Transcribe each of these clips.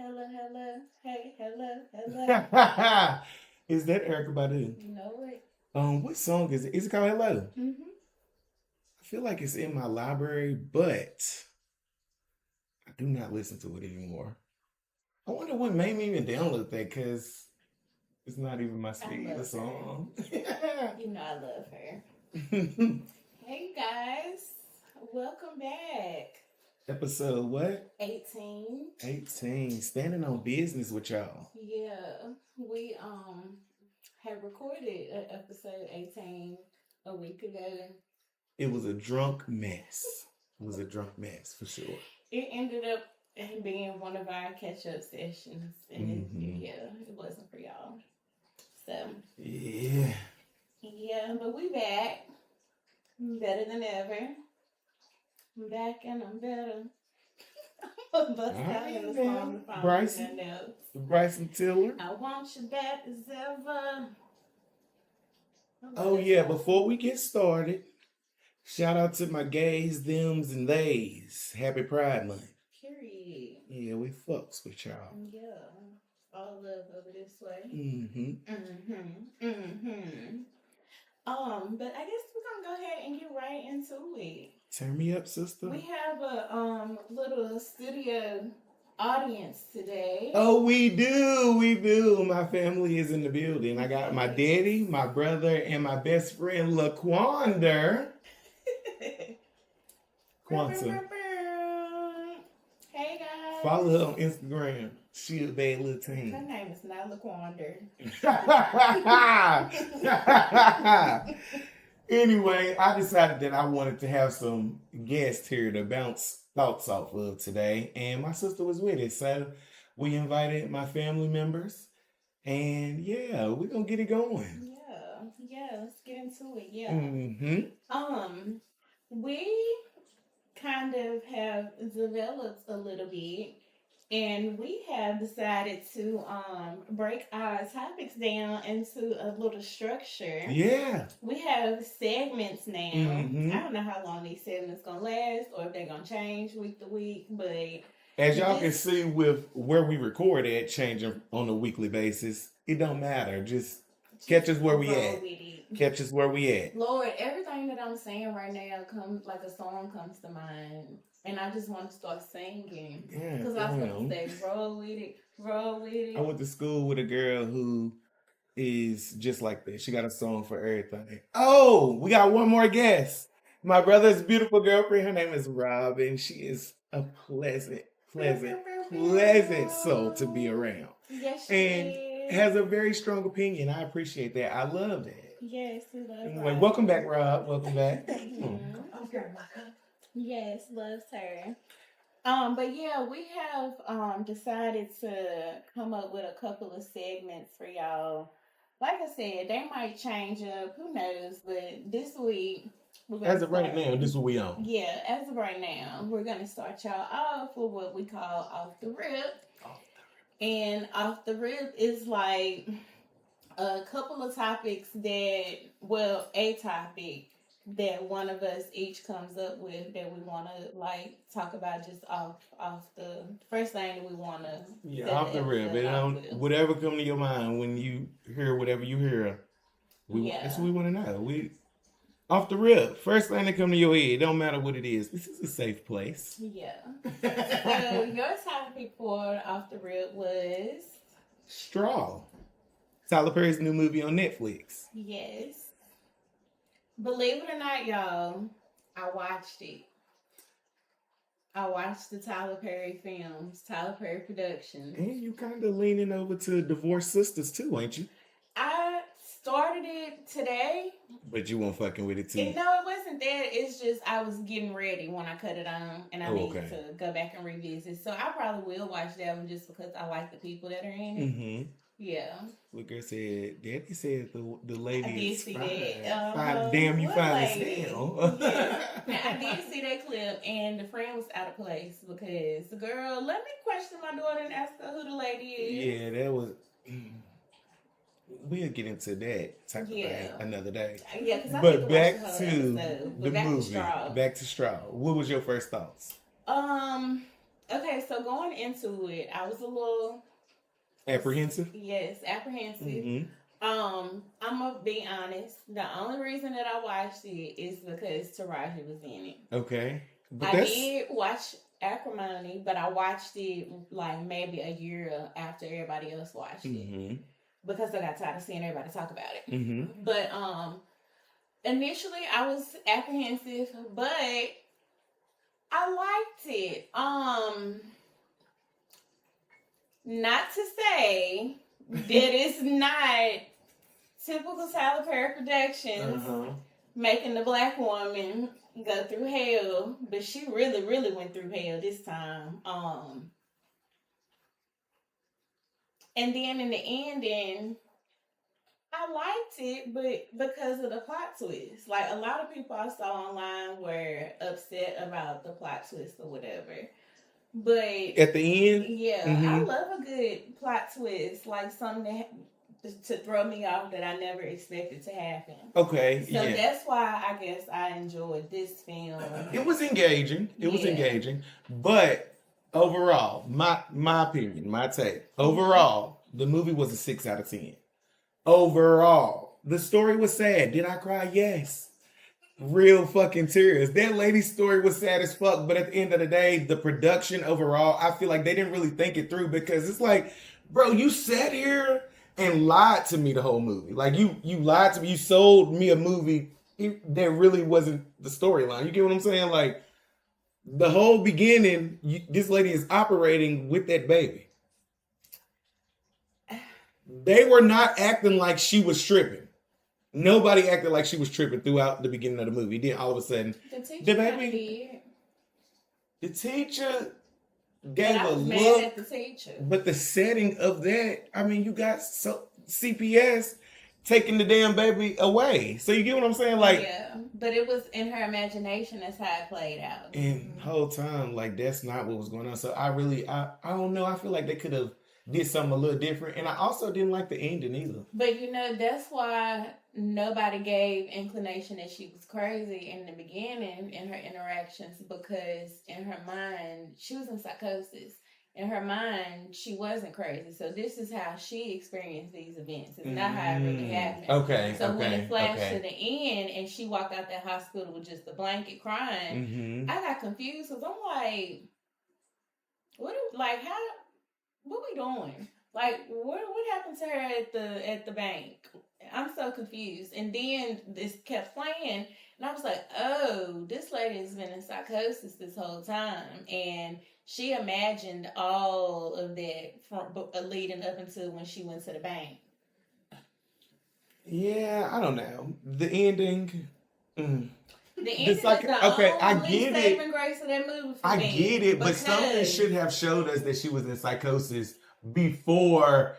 Hello, hello, hey, hello, hello. Is that Erica Badu? You know it. What song is it? Is it called Hello? Mm-hmm. I feel like it's in my library, but I do not listen to it anymore. I wonder what made me even download that because it's not even my speed of song. You know I love her. Hey guys, welcome back. Episode what? 18. 18. Standing on business with y'all. Yeah, we had recorded episode 18 a week ago. It was a drunk mess. It was a drunk mess for sure. It ended up being one of our catch-up sessions, and it wasn't for y'all. So yeah, but we back, better than ever. I'm back and I'm better. Bust out in the song Bryson Tiller. I want you back as ever. Oh yeah, before we get started, shout out to my gays, thems, and theys. Happy Pride Month. Period. Yeah, we fucks with y'all. Yeah. All love over this way. But I guess we're gonna go ahead and get right into it. Turn me up, sister. We have a little studio audience today. Oh, we do. My family is in the building. I got my daddy, my brother, and my best friend LaQuanda. Quanta. Hey guys. Follow her on Instagram. She a bad little teen. Her name is not LaQuanda. Anyway, I decided that I wanted to have some guests here to bounce thoughts off of today, and my sister was with it, so we invited my family members, and yeah, we're gonna get it going. Yeah, let's get into it. Yeah. We kind of have developed a little bit. And we have decided to break our topics down into a little structure. Yeah. We have segments now. I don't know how long these segments gonna last or if they're gonna change week to week, but as y'all can see with where we record at changing on a weekly basis, it don't matter. Just catch us where we at. Catch us where we at. Lord, everything that I'm saying right now comes like a song comes to mind. And I just want to start singing. Because I was going to say, roll with it, roll with it. I went to school with a girl who is just like that. She got a song for everything. Oh, we got one more guest. My brother's beautiful girlfriend. Her name is Robin. She is a pleasant soul to be around. Yes, she and has a very strong opinion. I appreciate that. I love that. Yes, we love anyway, welcome back, Rob. Welcome back. Yes, loves her. But yeah, we have decided to come up with a couple of segments for y'all. Like I said, they might change up, who knows, but this week as of right now, this is what we on. Yeah, as of right now, we're gonna start y'all off with what we call off the rip. And off the rip is like a couple of topics a topic that one of us each comes up with that we want to like talk about just off the first thing that we want to off the rip. Whatever come to your mind when you hear whatever you hear. That's what we want to know. We off the rip. First thing that come to your head. It don't matter what it is. This is a safe place. Yeah. So your topic for off the rip was Straw. Tyler Perry's new movie on Netflix. Yes. Believe it or not, y'all, I watched it. I watched the Tyler Perry films, Tyler Perry Productions. And you kind of leaning over to Divorced Sisters too, ain't you? I started it today. But you weren't fucking with it too. No, it wasn't that. It's just I was getting ready when I cut it on, and I need to go back and revisit. So I probably will watch that one just because I like the people that are in it. Yeah. What girl said? Daddy said the lady I did is see fine. that. Damn, you fine as hell. Yeah. I did see that clip, and the friend was out of place because the girl, let me question my daughter and ask her who the lady is. Yeah, that was. We'll get into that type of thing another day. Yeah, but back to the movie. Back to Straw. What was your first thoughts? Okay, so going into it, I was a little apprehensive. Yes, apprehensive. Mm-hmm. I'm gonna be honest. The only reason that I watched it is because Traci was in it. Okay, but I did watch Acrimony, but I watched it like maybe a year after everybody else watched it because I got tired of seeing everybody talk about it. Mm-hmm. But initially I was apprehensive, but I liked it. Not to say that it's not typical Tyler Perry Productions making the black woman go through hell, but she really, really went through hell this time. And then in the ending, I liked it, but because of the plot twist. Like, a lot of people I saw online were upset about the plot twist or whatever. But at the end, I love a good plot twist, like something to throw me off that I never expected to happen. Okay, so that's why I guess I enjoyed this film. It was engaging. It was engaging, but overall, my opinion, my take. Overall, the movie was a 6 out of 10. Overall, the story was sad. Did I cry? Yes. Real fucking tears. That lady's story was sad as fuck, but at the end of the day, the production overall, I feel like they didn't really think it through because it's like, bro, you sat here and lied to me the whole movie. Like, you lied to me. You sold me a movie that really wasn't the storyline. You get what I'm saying? Like, the whole beginning, this lady is operating with that baby. They were not acting like she was tripping. Nobody acted like she was tripping throughout the beginning of the movie. Then all of a sudden, the baby, the teacher gave a look. At the teacher. But the setting of that, I mean, you got CPS taking the damn baby away. So you get what I'm saying? Like, yeah, but it was in her imagination. That's how it played out. And the whole time, like, that's not what was going on. So I don't know. I feel like they could have did something a little different. And I also didn't like the ending either. But that's why nobody gave inclination that she was crazy in the beginning in her interactions, because in her mind, she was in psychosis. In her mind, she wasn't crazy. So this is how she experienced these events. It's not how it really happened. Okay. So when it flashed to the end and she walked out that hospital with just a blanket crying, I got confused because I'm like, what we doing? Like, what happened to her at the bank? I'm so confused. And then this kept playing, and I was like, oh, this lady has been in psychosis this whole time, and she imagined all of that from leading up until when she went to the bank. Yeah, I don't know. The ending. The ending is the I get it. Saving grace of that movie for I me, get it, but something should have showed us that she was in psychosis before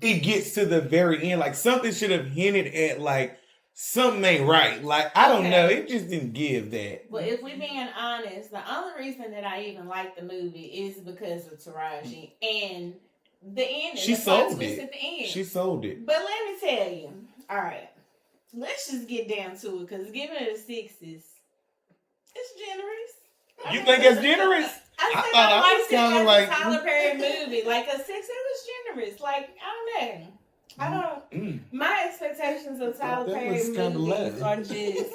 it gets to the very end. Like, something should have hinted at, like, something ain't right. Like, I don't know. It just didn't give that. But if we're being honest, the only reason that I even like the movie is because of Traci and the ending. She sold it. At the end. She sold it. But let me tell you, all right, let's just get down to it, because giving it a 6 is generous. You think it's generous? I thought I was kind of like Tyler Perry movie. Like a 6, it was generous. Like, I don't know. My expectations of Tyler Perry movies are just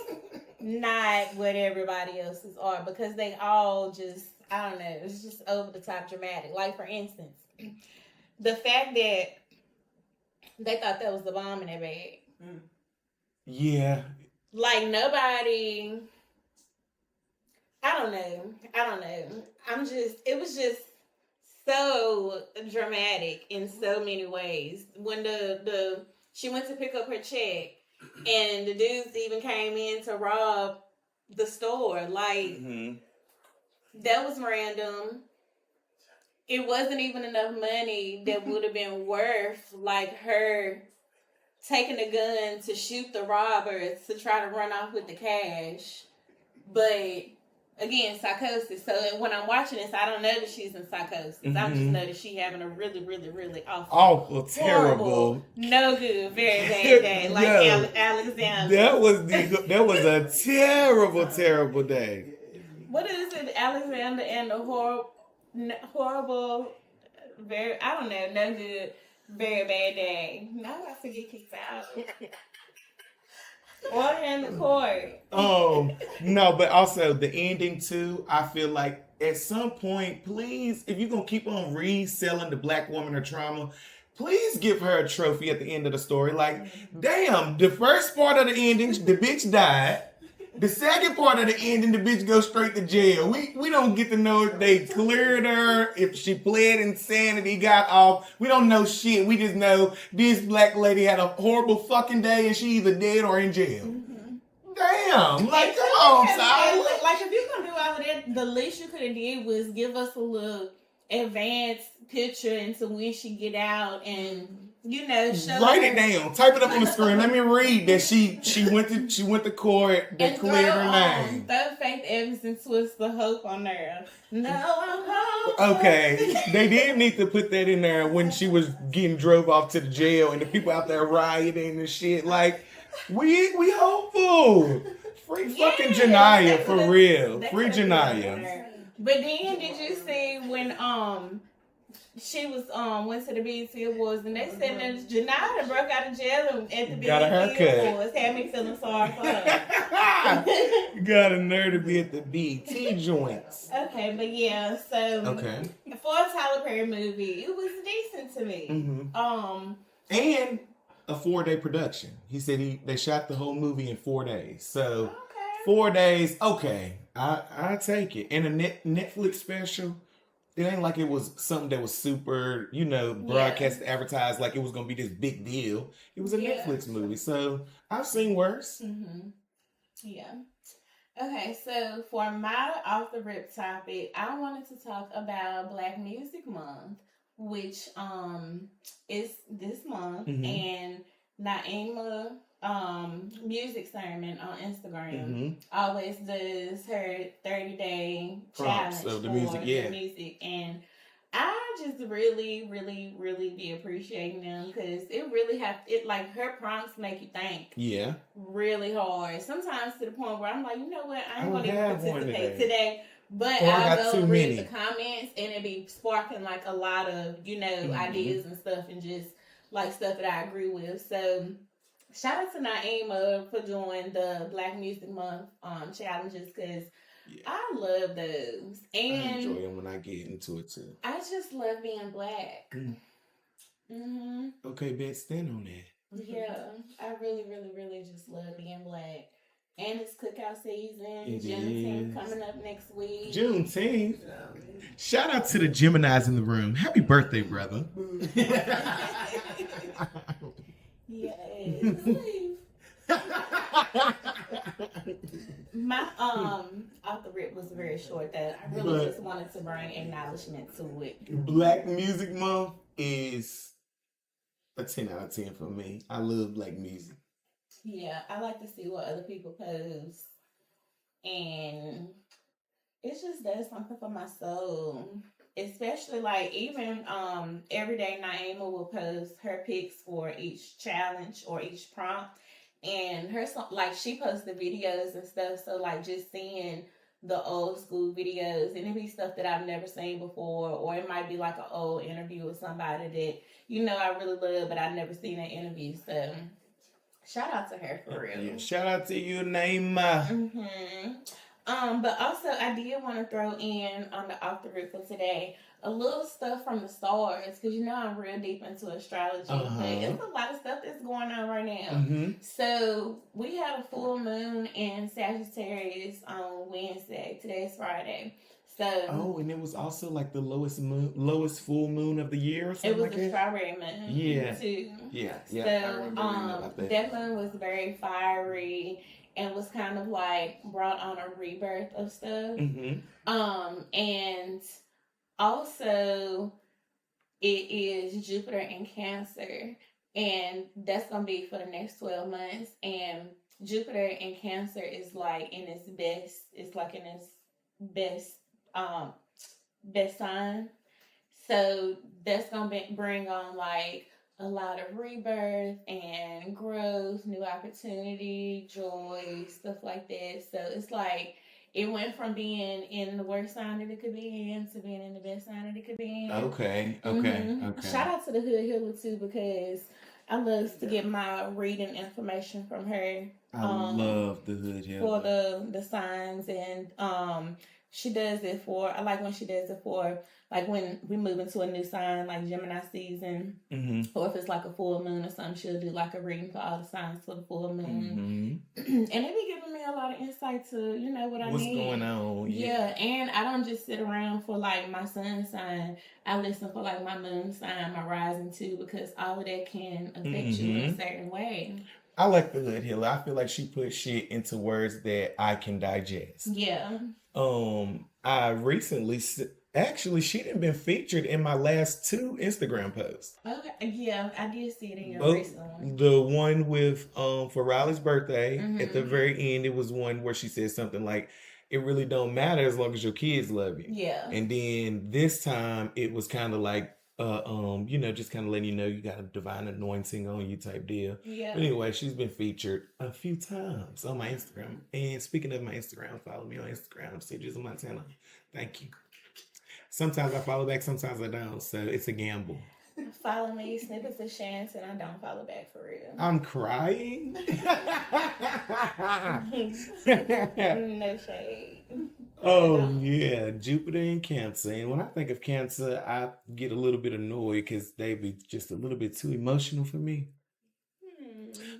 not what everybody else's are, because they all just, I don't know, it's just over the top dramatic. Like, for instance, the fact that they thought that was the bomb in their bag. Yeah. Like, nobody, I don't know. It was just so dramatic in so many ways. When she went to pick up her check and the dudes even came in to rob the store. Like, that was random. It wasn't even enough money that would have been worth, like, her taking a gun to shoot the robbers to try to run off with the cash. But again, psychosis. So when I'm watching this, I don't know that she's in psychosis. I just know that she's having a really, really, really awful, terrible, horrible, no good, very bad day. Like Alexander. That was a terrible, terrible day. What is it, Alexander and the horrible, I don't know, no good, very bad day. Now I have to get kicked out. Order in the court. No, but also the ending too, I feel like at some point, please, if you're gonna keep on reselling the black woman her trauma, please give her a trophy at the end of the story. Like, damn, the first part of the ending, the bitch died. The second part of the ending, the bitch goes straight to jail. We don't get to know if they cleared her, if she pled insanity, got off. We don't know shit. We just know this black lady had a horrible fucking day and she either dead or in jail. Mm-hmm. Damn, like, come on, Tyler. Like, if you're gonna do all of that, the least you could have did was give us a little advanced picture into when she get out and, you know, show Write her. it down. Type it up on the screen. Let me read that she went to court that cleared her name. Throw Faith Evans and twist the hope on there. No, I'm home. Okay, they did need to put that in there when she was getting drove off to the jail and the people out there rioting and shit. Like, we hopeful. Free fucking Janiyah, for real. Free Janiyah. But then did you see when she was went to the BET Awards and they said that Janiyah broke out of jail at the BET Awards. Had me feeling sorry for her. Got a nerve to be at the BET joints. Okay, but yeah, so for a Tyler Perry movie, it was decent to me. Mm-hmm. And a 4-day production. He said they shot the whole movie in 4 days. So 4 days, I take it. And a Netflix special. It ain't like it was something that was super, broadcast, advertised like it was going to be this big deal. It was a Netflix movie. So I've seen worse. Mm-hmm. Yeah. Okay, so for my off the rip topic, I wanted to talk about Black Music Month, which is this month, and Naima music sermon on Instagram always does her 30-day challenge of the music, and I just really, really, really be appreciating them because it really like her prompts make you think really hard. Sometimes to the point where I'm like, you know what, I ain't gonna even participate today. But I'll go read the comments and it be sparking like a lot of, ideas and stuff and just like stuff that I agree with. So shout out to Naima for doing the Black Music Month challenges because I love those. And I enjoy them when I get into it too. I just love being black. Okay, bet, stand on that. Yeah, I really, really, really just love being black. And it's cookout season. Juneteenth coming up next week. Juneteenth. Shout out to the Geminis in the room. Happy birthday, brother. Yes. My off the rip was very short though. I really just wanted to bring acknowledgement to it. Black Music Month is a 10 out of 10 for me. I love black music. Yeah, I like to see what other people post, and it just does something for my soul. Especially like even every day Naima will post her picks for each challenge or each prompt, and her like she posts the videos and stuff. So like just seeing the old school videos, and it be stuff that I've never seen before, or it might be like an old interview with somebody that I really love, but I've never seen that interview. So shout out to her for real. Yeah, shout out to you, Naima. But also I did want to throw in on the off the rip for today a little stuff from the stars because I'm real deep into astrology. But it's a lot of stuff that's going on right now. So we had a full moon in Sagittarius on Wednesday. Today's Friday. So and it was also like the lowest full moon of the year or something. It was a strawberry moon. Yeah. Too. Yeah. So I remember about that moon was very fiery and was kind of like brought on a rebirth of stuff. And also it is Jupiter in Cancer, and that's gonna be for the next 12 months. And Jupiter in Cancer is like in its best. It's like in its best sign. So that's gonna bring on like a lot of rebirth and growth, new opportunity, joy, stuff like that. So it's like it went from being in the worst sign that it could be in to being in the best sign that it could be in. Okay. Shout out to the Hood Healer too, because I love to get my reading information from her. I love the Hood Healer for the signs, and she does it for. I like when she does it for, like, when we move into a new sign, like Gemini season, or if it's like a full moon or something, she'll do like a reading for all the signs for the full moon. And it be giving me a lot of insight to, you know, what I what's need. going on. Yeah, and I don't just sit around for like my sun sign. I listen for like my moon sign, my rising too, because all of that can affect you in a certain way. I like the Hood Healer. I feel like she puts shit into words that I can digest. Yeah. I recently, actually, she done been featured in my last 2 Instagram posts. Okay. Yeah, I did see it in your recent one. The one with for Riley's birthday, at the very end, it was one where she said something like, "It really don't matter as long as your kids love you." Yeah. And then this time it was kind of like, you know, just kind of letting you know you got a divine anointing on you type deal. Yeah. But anyway, she's been featured a few times on my Instagram. And speaking of my Instagram, follow me on Instagram, Sages of Montana. Thank you. Sometimes I follow back, sometimes I don't. So it's a gamble. Follow me, Snippets of Shants, and I don't follow back for real. I'm crying. No shade. Oh, yeah. Jupiter and Cancer. And when I think of Cancer, I get a little bit annoyed because they be just a little bit too emotional for me.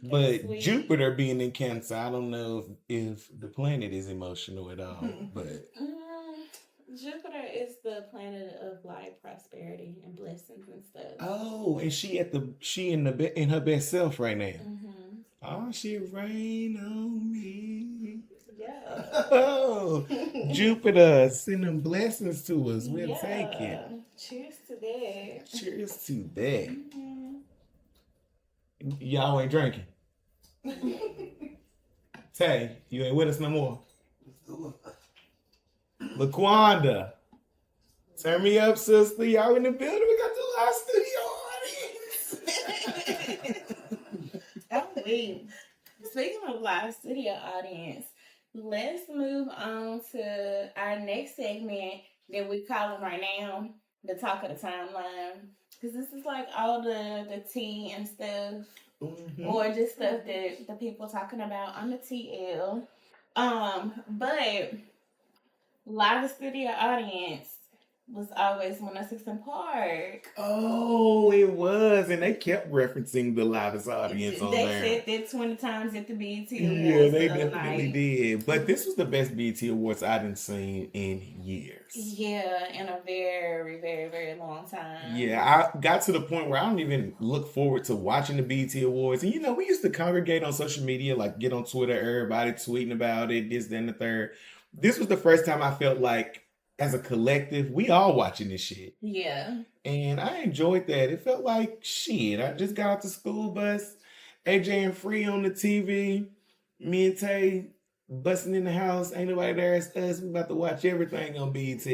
But sweet. Jupiter being in Cancer, I don't know if the planet is emotional at all. But Jupiter is the planet of like prosperity and blessings and stuff. Oh, and she in her best self right now. Oh, she rain on me. Yeah. Oh, Jupiter sending blessings to us. We'll take it. Cheers to that. Cheers to that. Y'all ain't drinking. Tay, you ain't with us no more. LaQuanda, turn me up, sister. Y'all in the building. We got the live studio audience. Oh, wait. Speaking of live studio audience, let's move on to our next segment that we're calling right now the talk of the timeline. Because this is like all the tea and stuff, or just stuff that the people talking about on the TL. But live studio audience was always 106 in Park. Oh, it was. And they kept referencing the loudest audience on there. They said that 20 times at the BET Awards. Yeah, they definitely did. But this was the best BET Awards I've seen in years. Yeah, in a very, very, very long time. Yeah, I got to the point where I don't even look forward to watching the BET Awards. And, you know, we used to congregate on social media, like get on Twitter, everybody tweeting about it, this, that, and the third. This was the first time I felt like, as a collective, we all watching this shit. Yeah. And I enjoyed that. It felt like shit. I just got off the school bus, AJ and Free on the TV, me and Tay busting in the house. Ain't nobody there. It's us. We about to watch everything on BET.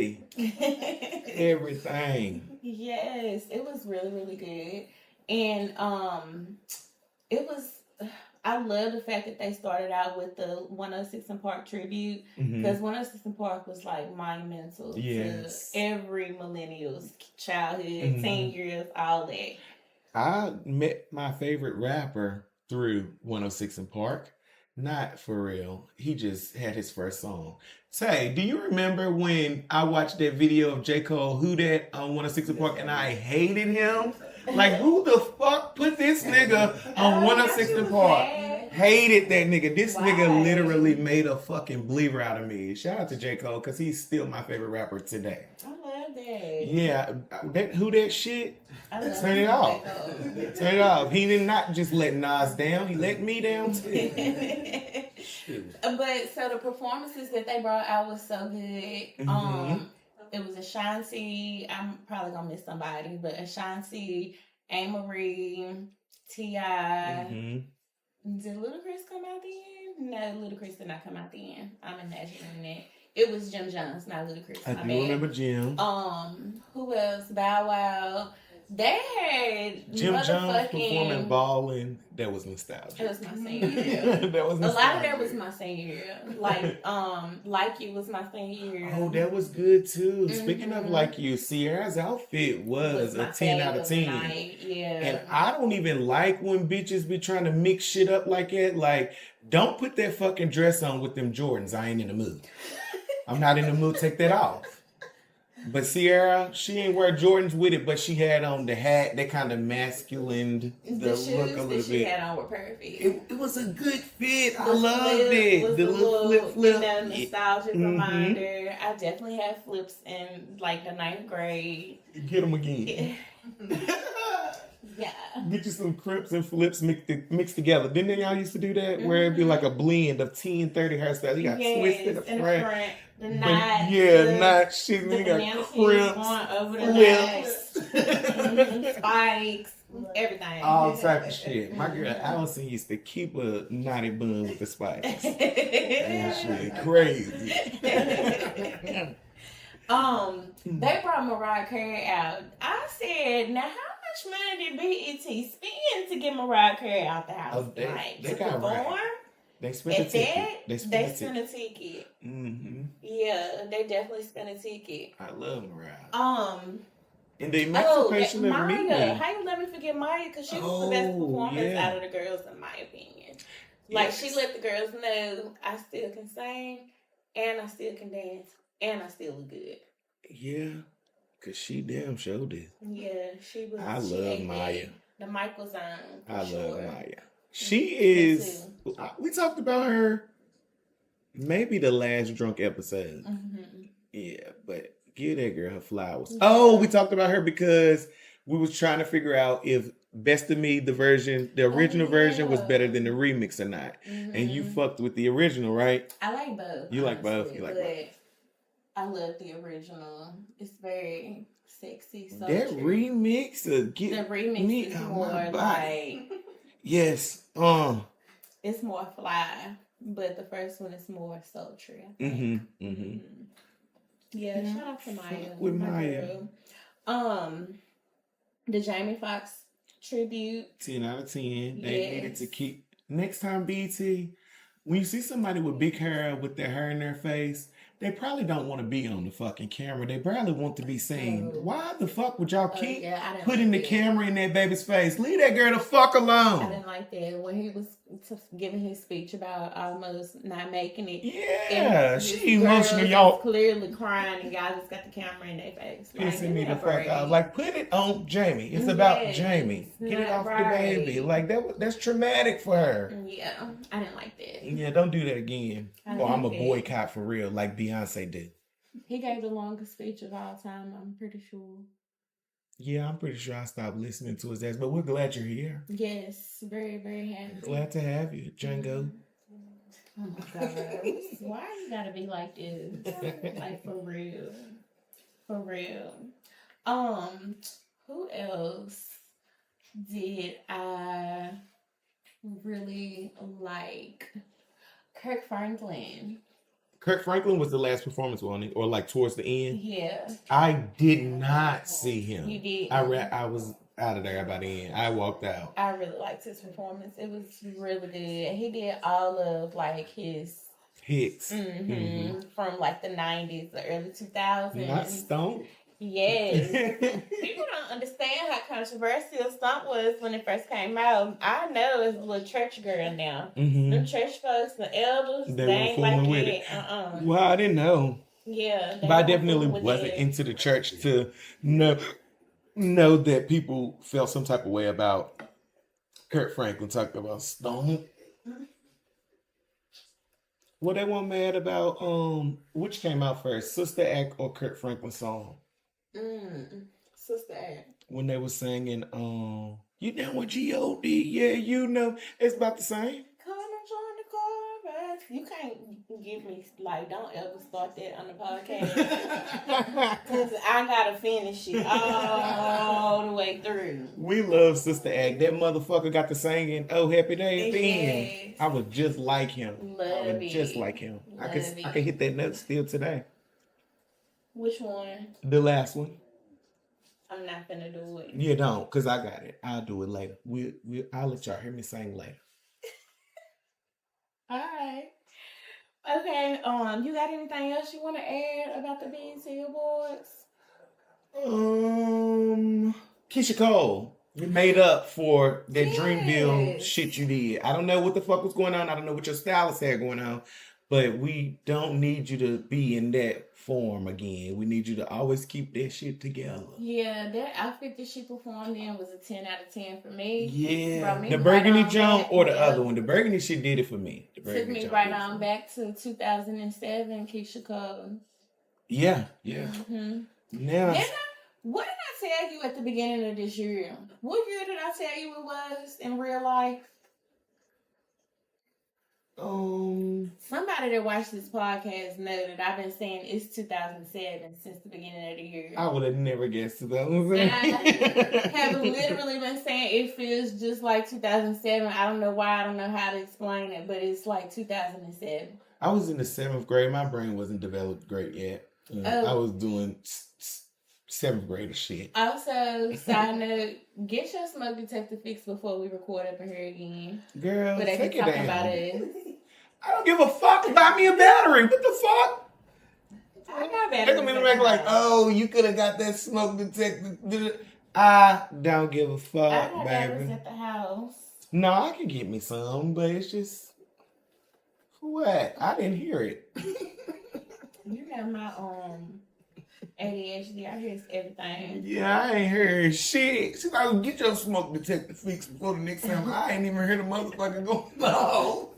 Everything. Yes, it was really, really good. And it was... I love the fact that they started out with the 106 in Park tribute, because 106 in Park was like monumental to every millennial's childhood, 10 years, all that. I met my favorite rapper through 106 in Park. Not for real. He just had his first song. Say, do you remember when I watched that video of J. Cole, Who Dat, on 106 in Park, and I hated him? Like, who the fuck put this nigga on 106 in Park? Hated that nigga. This nigga literally made a fucking believer out of me. Shout out to J. Cole, because he's still my favorite rapper today. I love that. Yeah, Who Dat shit? Turn it off. Turn it off. He did not just let Nas down. He let me down too. But so the performances that they brought out was so good. It was Ashanti. I'm probably gonna miss somebody, but Ashanti, A-Marie, Tia. Did Ludacris come out the end? No, Ludacris did not come out the end. I'm imagining that. It was Jim Jones, not Ludacris. I do remember Jim. Who else? Bow Wow. They had Jim Jones performing motherfucking. Ballin'. That was nostalgia. It was my senior year. That was A lot of nostalgia. that was my senior year. Like You was my senior year. Oh, that was good too. Speaking of Like You, Sierra's outfit was a 10 out of 10. Yeah. And I don't even like when bitches be trying to mix shit up like that. Like, don't put that fucking dress on with them Jordans. I ain't in the mood. I'm not in the mood. Take that off. But Sierra, she ain't wear Jordans with it, but she had on the hat that kind of masculine the shoes look a little that she bit. had on were perfect. It was a good fit. I The loved flip it. was The little flip. You know, nostalgic reminder. I definitely had flips in like the 9th grade. Get them again. Yeah. Get you some crips and flips mixed together. Didn't y'all used to do that? Where it'd be like a blend of 10, 30 hairstyles. You got twists in the front. The knots. Not shit. You got crimps, over the knots. Spikes. Everything. All type of shit. My girl Allison used to keep a knotty bun with the spikes. That shit crazy. They brought Mariah Carey out. I said, now how much money did BET spend to get Mariah Carey out the house? Oh, they got perform? right. They spent a ticket. They spent a ticket. Mm-hmm. Yeah, they definitely spent a ticket. I love Mariah. And the emancipation of Maya. Mimi. How you let me forget Maya? Because she was the best performance out of the girls, in my opinion. Like, she let the girls know, I still can sing, and I still can dance, and I still look good. Yeah, because she damn showed it. Yeah, she was. I love Maya. The mic was on. I love Maya. She is. We talked about her maybe the last drunk episode. Mm-hmm. Yeah, but give that girl her flowers. Yeah. Oh, we talked about her because we was trying to figure out if Best of Me, the original version was better than the remix or not. Mm-hmm. And you fucked with the original, right? I like both. You like both? You like both. I love the original. It's very sexy. So that remix, the remix is more like yes, it's more fly, but the first one is more sultry. Yeah, shout out to Maya. With Maya. Girl. The Jamie Foxx tribute. 10 out of 10. They needed to keep. Next time, BT, when you see somebody with big hair with their hair in their face, they probably don't want to be on the fucking camera. They barely want to be seen. Why the fuck would y'all keep putting the camera in that baby's face? Leave that girl the fuck alone. I didn't like that when he was giving his speech about almost not making it. Yeah, she emotional, y'all. Clearly crying, and guys just got the camera in their face. Pissing me the fuck out. Like, put it on Jamie. It's about Jamie. Get it off the baby. Like, that's traumatic for her. Yeah, I didn't like that. Yeah, don't do that again. Or I'm a boycott for real, like Beyonce did. He gave the longest speech of all time, I'm pretty sure. Yeah, I'm pretty sure I stopped listening to his ass, but we're glad you're here. Yes, very, very happy. Glad to have you, Django. Oh my God. Why you gotta be like this? Like, for real. For real. Who else did I really like? Kirk Franklin. Kirk Franklin was the last performance, wasn't he? Or like towards the end? Yeah. I did not see him. You did? I was out of there by the end. I walked out. I really liked his performance. It was really good. He did all of like his hits. From like the 90s, the early 2000s. Not Stomp. Yes. People don't understand how controversial Stomp was when it first came out. I know as a little church girl now. The church folks, the elders, they ain't like it. Well, I didn't know. Yeah. But I definitely wasn't into the church to know that people felt some type of way about Kirk Franklin talking about Stomp. Well, they weren't mad about which came out first, Sister Act or Kirk Franklin song? Sister Act. When they were singing, you know what G.O.D. Yeah, you know. It's about the same. Come and join the chorus. You can't give me, like, don't ever start that on the podcast. Because I got to finish it all the way through. We love Sister Act. That motherfucker got to singing Oh Happy Day at the end. I was just like him. Just like him. I can hit that note still today. Which one? The last one. I'm not gonna do it. You don't, because I got it. I'll do it later. I'll let y'all hear me sing later. All right. Okay, you got anything else you want to add about the BET Awards? Keisha Cole, you made up for that Dreamville shit you did. I don't know what the fuck was going on. I don't know what your stylist had going on, but we don't need you to be in that form again. We need you to always keep that shit together. Yeah, that outfit that she performed in was a 10 out of 10 for me. Yeah, the burgundy jump or the other one. The burgundy shit did it for me. Took me right on back to 2007, Keisha Cole. Yeah. Mm-hmm. Now, what did I tell you at the beginning of this year? What year did I tell you it was in real life? Somebody that watched this podcast know that I've been saying it's 2007 since the beginning of the year. I would have never guessed 2007. I have literally been saying it feels just like 2007. I don't know why. I don't know how to explain it, but it's like 2007. I was in the 7th grade. My brain wasn't developed great yet. I was doing 7th grade shit. Also, side note, get your smoke detector fixed before we record up in here again. Girl, but take it down. About it. I don't give a fuck about me a battery. What the fuck? I got batteries. They're going to make like, oh, you could have got that smoke detector. I don't give a fuck, I got baby. batteries at the house. No, I can get me some, but it's just, for what? I didn't hear it. You got my ADHD. I hear everything. Yeah, I ain't heard shit. She's like, get your smoke detector fixed before the next time. I ain't even heard the motherfucker go, no.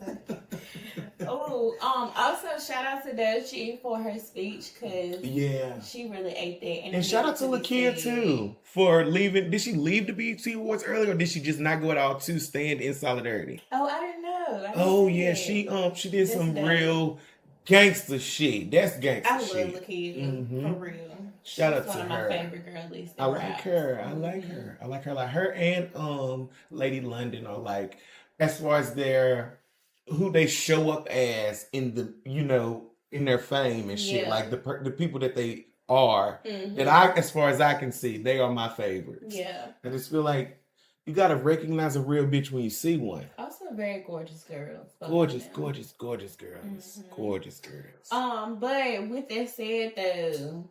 Also shout out to Traci for her speech, because she really ate that. And shout out to Lakia too for leaving. Did she leave the BET Awards early, or did she just not go at all to stand in solidarity? Oh, I didn't know. She did some real gangster shit. That's gangster shit. I love Lakia, for real. Shout out to her. One of my favorite girlies. I like her. I like her. I like her. Like her and Lady London are like, as far as who they show up as in the, in their fame and shit. Like the people that they are. That as far as I can see, they are my favorites. Yeah. I just feel like you gotta recognize a real bitch when you see one. Also very gorgeous girls. Gorgeous girls. Gorgeous girls. But with that said though,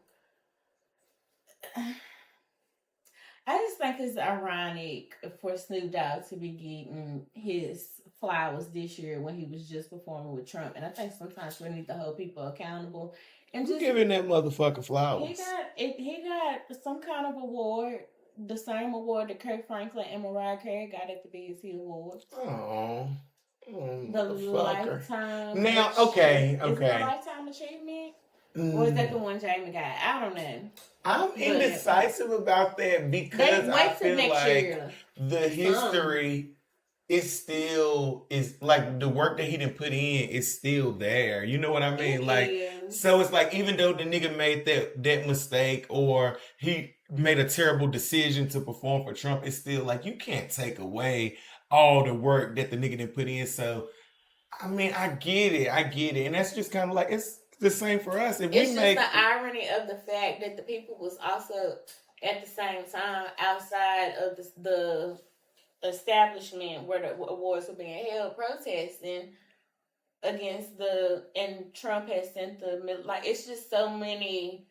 I just think it's ironic for Snoop Dogg to be getting his flowers this year when he was just performing with Trump. And I think sometimes we need to hold people accountable. And just giving that motherfucker flowers. He got some kind of award, the same award that Kirk Franklin and Mariah Carey got at the BET Awards. Oh, the lifetime. Now, okay. Is it a lifetime achievement? Or is that the one Jamie got? I don't know. I'm indecisive about that because I feel like the history is like the work that he didn't put in is still there. You know what I mean? So it's like, even though the nigga made that mistake or he made a terrible decision to perform for Trump, it's still like, you can't take away all the work that the nigga didn't put in. So, I mean, I get it. And that's just kind of like, it's the same for us. It's just the irony of the fact that the people was also at the same time outside of the establishment where the awards were being held, protesting against and Trump has sent it's just so many,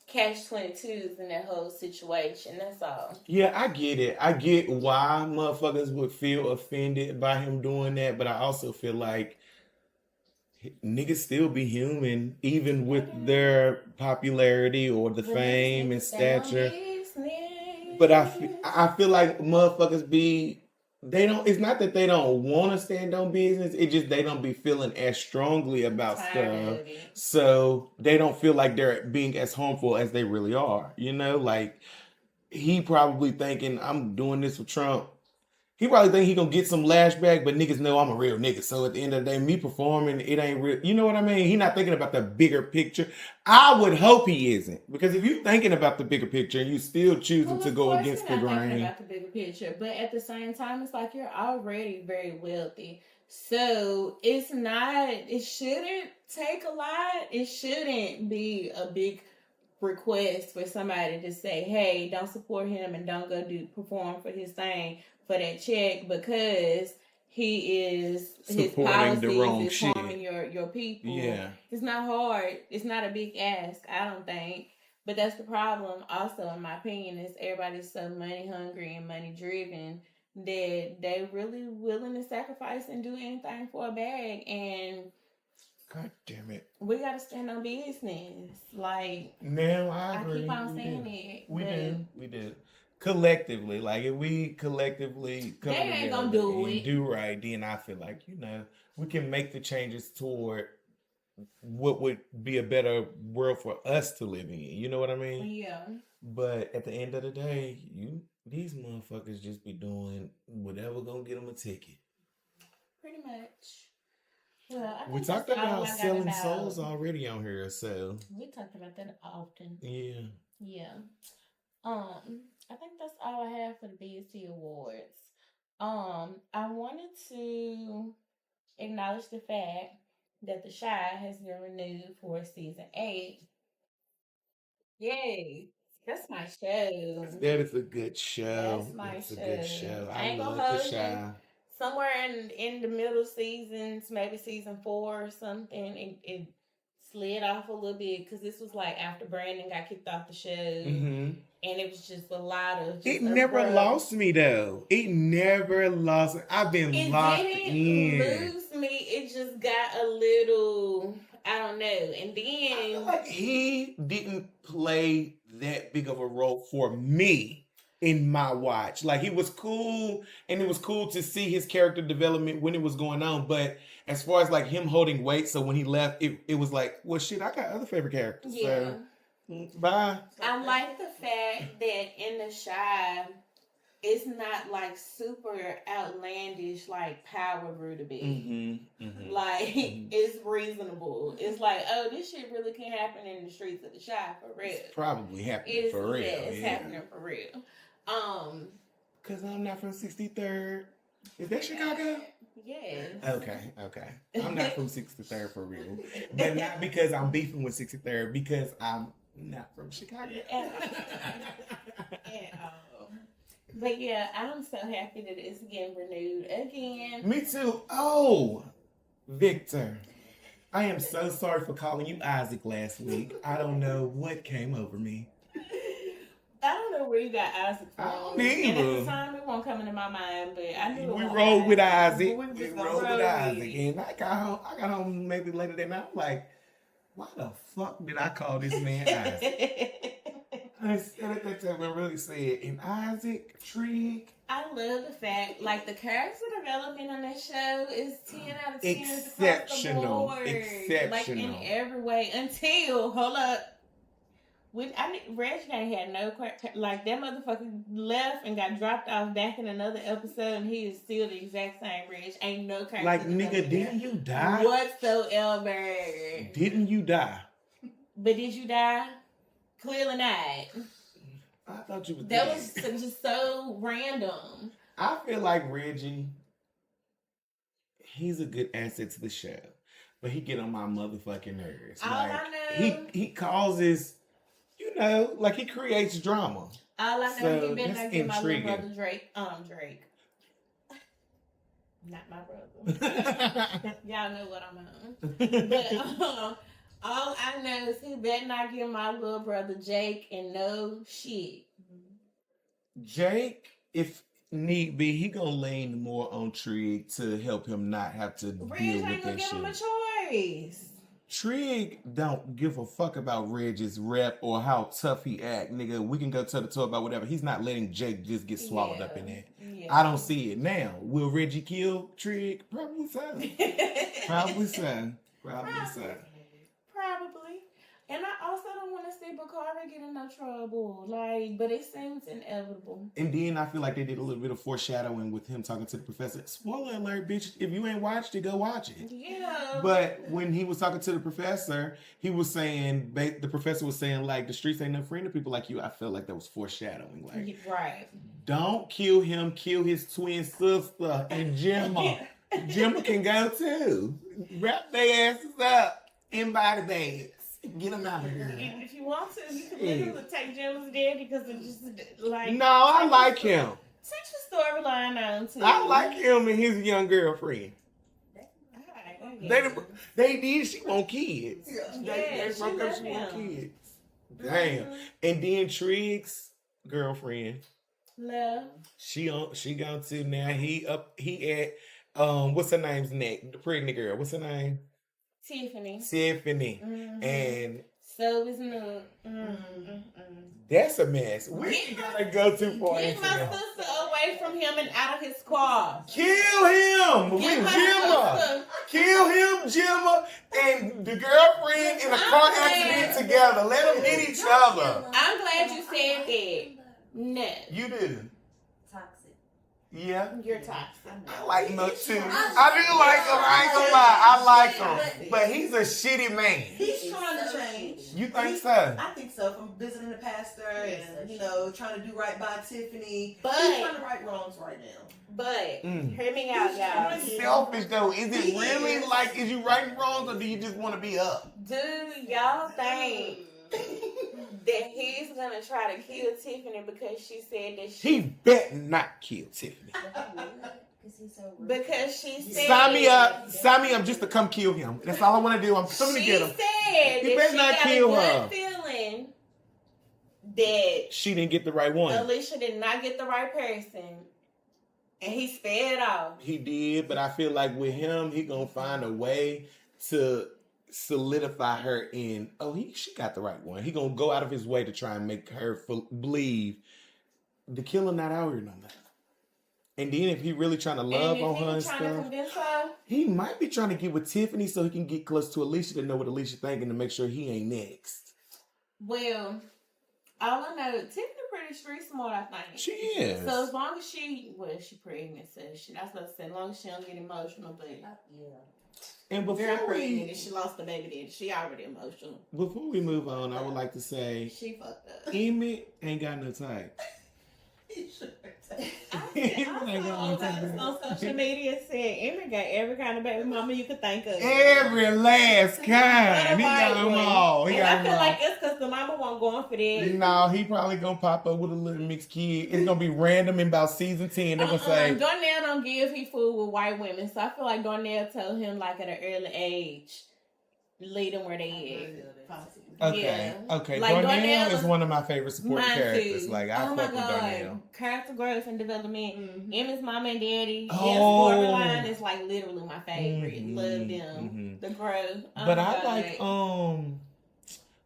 catch-22s in that whole situation. That's all. Yeah, I get it. I get why motherfuckers would feel offended by him doing that, but I also feel like niggas still be human, even with their popularity or the fame and stature. But I feel like motherfuckers it's not that they don't want to stand on business, it's just they don't be feeling as strongly about stuff. So they don't feel like they're being as harmful as they really are. Like he probably thinking, I'm doing this with Trump. He probably think he gonna get some lashback, but niggas know I'm a real nigga. So at the end of the day, me performing, it ain't real. You know what I mean? He not thinking about the bigger picture. I would hope he isn't. Because if you're thinking about the bigger picture and you still choosing to go against the grain. Thinking about the bigger picture. But at the same time, it's like you're already very wealthy. So it shouldn't take a lot. It shouldn't be a big request for somebody to say, hey, don't support him and don't go perform for his thing for that check because he is his supporting the wrong policies is shit. harming your people. Yeah. It's not hard. It's not a big ask, I don't think. But that's the problem also, in my opinion, is everybody's so money hungry and money driven that they really willing to sacrifice and do anything for a bag. And God damn it. we gotta stand on business. Like, now I agree. keep on saying it. We do. Collectively, like if we collectively come they ain't together gonna do and it. do right, then I feel like, we can make the changes toward what would be a better world for us to live in. You know what I mean? Yeah. But at the end of the day, these motherfuckers just be doing whatever gonna get them a ticket. Pretty much. Well, we talked about selling souls already on here, so we talked about that often. Yeah. Yeah. I think that's all I have for the BET Awards. I wanted to acknowledge the fact that The Chi has been renewed for season 8. Yay! That's my show. That is a good show. That's my That's show. a good show. I ain't love gonna hold The Chi. Somewhere in the middle seasons, maybe season 4 or something, it slid off a little bit because this was like after Brandon got kicked off the show, and it was just a lot of. It never lost me though. It never lost. I've been locked in. It didn't lose me. It just got a little. I don't know. And then I feel like he didn't play that big of a role for me in my watch. Like he was cool, and it was cool to see his character development when it was going on. But as far as like him holding weight, so when he left, it was like, well, shit, I got other favorite characters. Yeah. So, bye. I like the fact that in The Chi, it's not like super outlandish, like power Ruta be. Like it's reasonable. It's like, oh, this shit really can happen in the streets of The Chi for real. It's probably happening for real. Yeah, it's happening for real. Cause I'm not from 63rd. Is that Chicago? Yes. Okay. I'm not from 63rd for real. But not because I'm beefing with 63rd, because I'm not from Chicago. But yeah, I'm so happy that it's getting renewed again. Me too. Oh, Victor. I am so sorry for calling you Isaac last week. I don't know what came over me. I don't know where you got Isaac from. I don't either. And at the time, it won't come into my mind, but I knew we rolled with Isaac. We rolled with Isaac. And I got home maybe later that night. I'm like, why the fuck did I call this man Isaac? I said at that time, I really said, and Isaac, Trig. I love the fact, like, the character development on that show is 10 out of 10. Exceptional. Like, in every way. Until, hold up. Reg had no question. Like, that motherfucker left and got dropped off back in another episode, and he is still the exact same Reg. Ain't no character. Like, nigga, didn't you die? Whatsoever. Didn't you die? But did you die? Clearly not. I thought you was dead. That was just so random. I feel like Reggie, he's a good asset to the show, but he get on my motherfucking nerves. All like, I know, he causes, like he creates drama. All I know, he been like my little brother Drake. Not my brother. Y'all know what I'm on. But all I know is he better not give my little brother Jake and no shit. Jake, if need be, he gonna lean more on Trig to help him not have to deal with that shit. Reg ain't gonna give him a choice. Trig don't give a fuck about Reg's rep or how tough he act, nigga. We can go toe to toe about whatever. He's not letting Jake just get swallowed up in that. Yeah. I don't see it now. Will Reggie kill Trig? Probably so. Probably so. Probably. And I also don't want to see Bakari get in no trouble. Like, but it seems inevitable. And then I feel like they did a little bit of foreshadowing with him talking to the professor. Spoiler alert, bitch. If you ain't watched it, go watch it. Yeah. But when he was talking to the professor, he was saying, the professor was saying, like, the streets ain't no friend to people like you. I felt like that was foreshadowing. Like, right. Don't kill him, kill his twin sister and Gemma. Gemma can go too. Wrap their asses up in body bags. Get him out of here. If you want to, you can literally take Jim as daddy because it's just like. No, I like him. Take your storyline on too. I like him and his young girlfriend. They did. She want kids. They broke up. She want kids. Damn. And then Triggs' girlfriend love. She gone to now. He at what's her name's neck? The pregnant girl. What's her name? Tiffany. Mm-hmm. And so is no. That's a mess. We gotta go too far. Get my sister away from him and out of his car. Kill him. Kill him, Jimma, and the girlfriend in a car accident together. Let them hit each other. I'm glad you said that. No. You do. Toxic. Yeah. You're toxic. I like him too. I do like him. I ain't gonna lie. I like him. But he's a shitty man. He's trying to change. You think so? I think so. From visiting the pastor and, trying to do right by Tiffany. But he's trying to right wrongs right now. But hear me out, y'all. Selfish though. Is it really like, is you right and wrong, or do you just want to be up? Do y'all think that he's gonna try to kill Tiffany because she said that he better not kill Tiffany? Because she said sign me up just to come kill him. That's all I want to do. I'm coming to get him. Said he better not kill her. Feeling that she didn't get the right one. Alicia did not get the right person. And he sped off. He did, but I feel like with him, he gonna find a way to solidify her in. She got the right one. He gonna go out of his way to try and make her believe the killer not out here no more. And then if he really trying to love on her and stuff, he might be trying to get with Tiffany so he can get close to Alicia to know what Alicia thinking to make sure he ain't next. Well, all I know, Tiffany pretty street smart, I think. She is. So as long as she pregnant, so that's what I said. As long as she don't get emotional, but and before pregnant, she lost the baby daddy. She already emotional. Before we move on, I would like to say she fucked up. Emmett ain't got no type. On social media said Emmett got every kind of baby mama you could think of. Every last kind. He got them all. I feel like it's because the mama won't go on for that. No, he probably gonna pop up with a little mixed kid. It's gonna be random in about season 10. They're gonna say Darnell don't give he fool with white women. So I feel like Darnell told him like at an early age, lead them where they at. Okay. Like Darnell is one of my favorite supporting characters. Like I fuck with Darnell. Character growth and development. Emma's mama and daddy. Storyline is like literally my favorite. Love them. The growth. But I like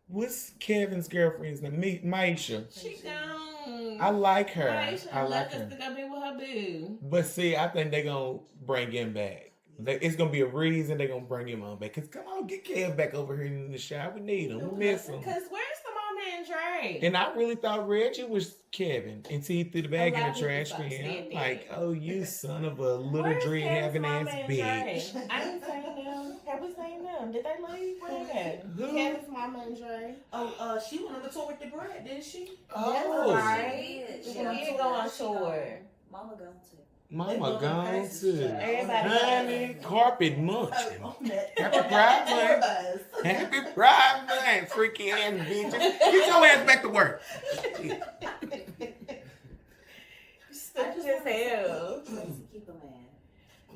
what's Kevin's girlfriend's name? Maisha. She gone. I like her. I like her. To go be with her boo. But see, I think they're gonna bring him back. It's gonna be a reason they're gonna bring him on back. Cause come on, get Kev back over here in the shop. We need him. We miss him. Cause where's the mama and Dre? And I really thought Reggie was Kevin until he threw the bag in the trash for him. Like, you son of a little dread having ass bitch. I didn't say them. Have we seen them? Did they leave? Where they Kevin's mama and Dre. She went on the tour with the bread, didn't she? That's right. She did go on tour. Mama gone too. Mama gone too. Everybody honey, carpet munching. Happy Pride Month. Happy Pride Month, freaky ass bitch. Get your ass back to work. Stupid as hell.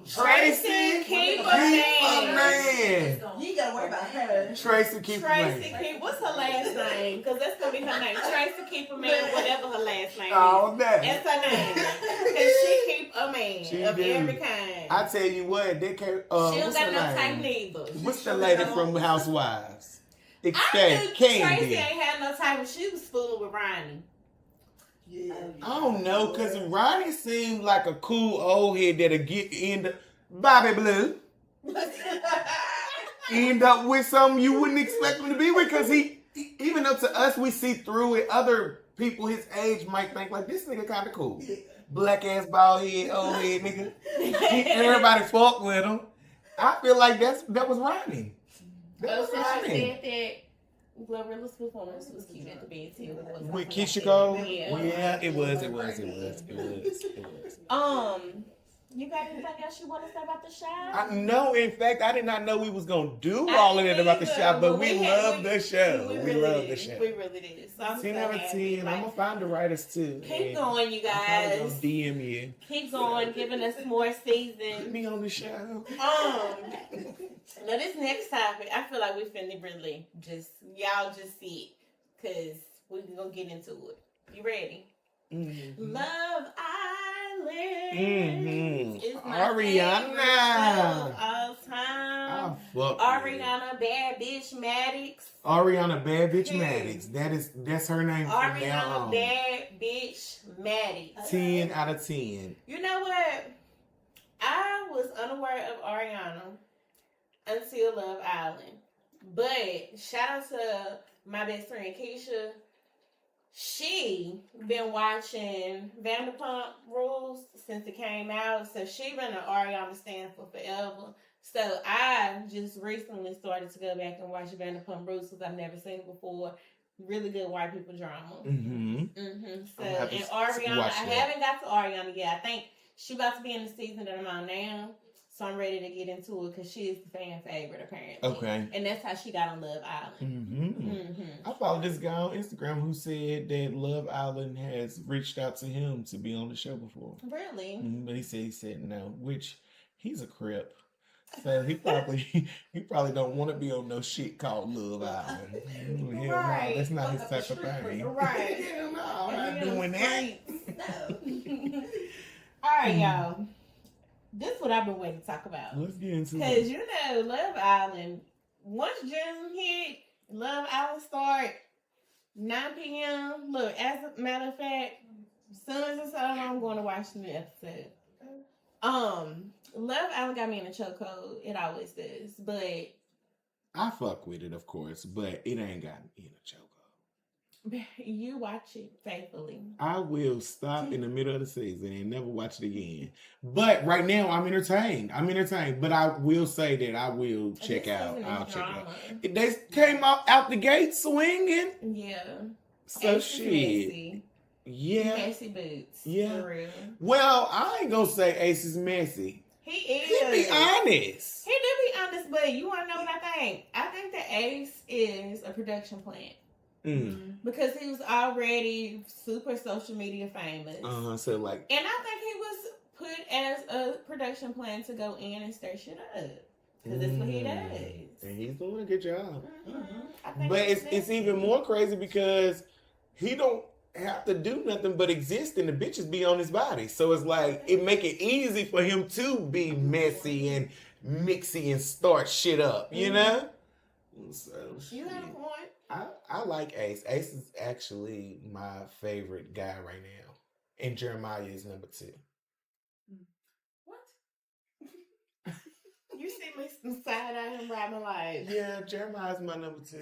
Traci, keep a man. You ain't gotta worry about her. Traci, keep a man. What's her last name? Because that's gonna be her name. Traci, keep a man, whatever her last name is. Oh, that. That's her name. Because she keep a man of every kind. I tell you what, they can't. She don't got no type neither. What's the lady from Housewives? Candy. Traci ain't had no type when she was fooling with Ronnie. Yeah. I don't know, because Ronnie seemed like a cool old head that'll get in Bobby Blue. End up with something you wouldn't expect him to be with, because he, even though to us we see through it, other people his age might think like, this nigga kind of cool. Black ass bald head, old head nigga. Everybody fuck with him. I feel like that was Ronnie. That was Ronnie. Said that Glorilla's performance was cute at the bed too. With Keisha Cole? Yeah. Yeah, it was. You got anything else you want to say about the show? No, in fact, I did not know we was gonna do all of that about the show, but we love the show. We love the show. We really did. So I'm 10 so out of happy. 10. I'm gonna find the writers too. Keep going, you I'm probably guys. gonna DM you. Keep going, giving us more Put seasons. me on the show. Now this next topic, I feel like we finna really y'all just see it, cause we're gonna get into it. You ready? Mm-hmm. Love Island. Mm-hmm. It's my Ariana. favorite show of all time. Oh, fuck. Ariana Bad Bitch Maddox. Ariana Bad Bitch Maddox. That's her name from now Ariana on. Bad Bitch Maddox. 10 out of 10. You know what? I was unaware of Ariana until Love Island. But shout out to my best friend Keisha. She been watching Vanderpump Rules since it came out. So she been an Ariana stan for forever. So I just recently started to go back and watch Vanderpump Rules because I've never seen it before. Really good white people drama. So, and Ariana, I haven't got to Ariana yet. I think she about to be in the season that I'm on now. So I'm ready to get into it because she is the fan favorite apparently. Okay. And that's how she got on Love Island. I followed this guy on Instagram who said that Love Island has reached out to him to be on the show before. Right. But he said no, which he's a crip. So he probably don't want to be on no shit called Love Island. Hell no, that's not his type of thing. Right. Hell no, I'm not doing that. No. All right, y'all. This is what I've been waiting to talk about. Let's get into it. Because, you know, Love Island, once June hit, Love Island start 9 p.m. Look, as a matter of fact, as soon as it's on, I'm going to watch the new episode. Love Island got me in a chokehold. It always does. But I fuck with it, of course, but it ain't got me in a chokehold. you watch it faithfully. I will stop in the middle of the season and never watch it again. But right now, I'm entertained. But I will say that I will check out. I'll check out. They came out the gate swinging. Yeah. So Ace shit. Messy. Yeah. Messy boots. Yeah. For real. Well, I ain't gonna say Ace is messy. He is. He be honest. He do be honest, but you want to know what I think? I think that Ace is a production plant. Because he was already super social media famous. So like, and I think he was put as a production plan to go in and stir shit up. Because that's what he does. And he's doing a good job. But it's even more crazy because he don't have to do nothing but exist and the bitches be on his body. So it's like, it make it easy for him to be messy and mixy and start shit up, you know? So, you have a point. I like Ace. Ace is actually my favorite guy right now. And Jeremiah is number 2. What? You see me some side eye him right my life. Yeah, Jeremiah's my number 2.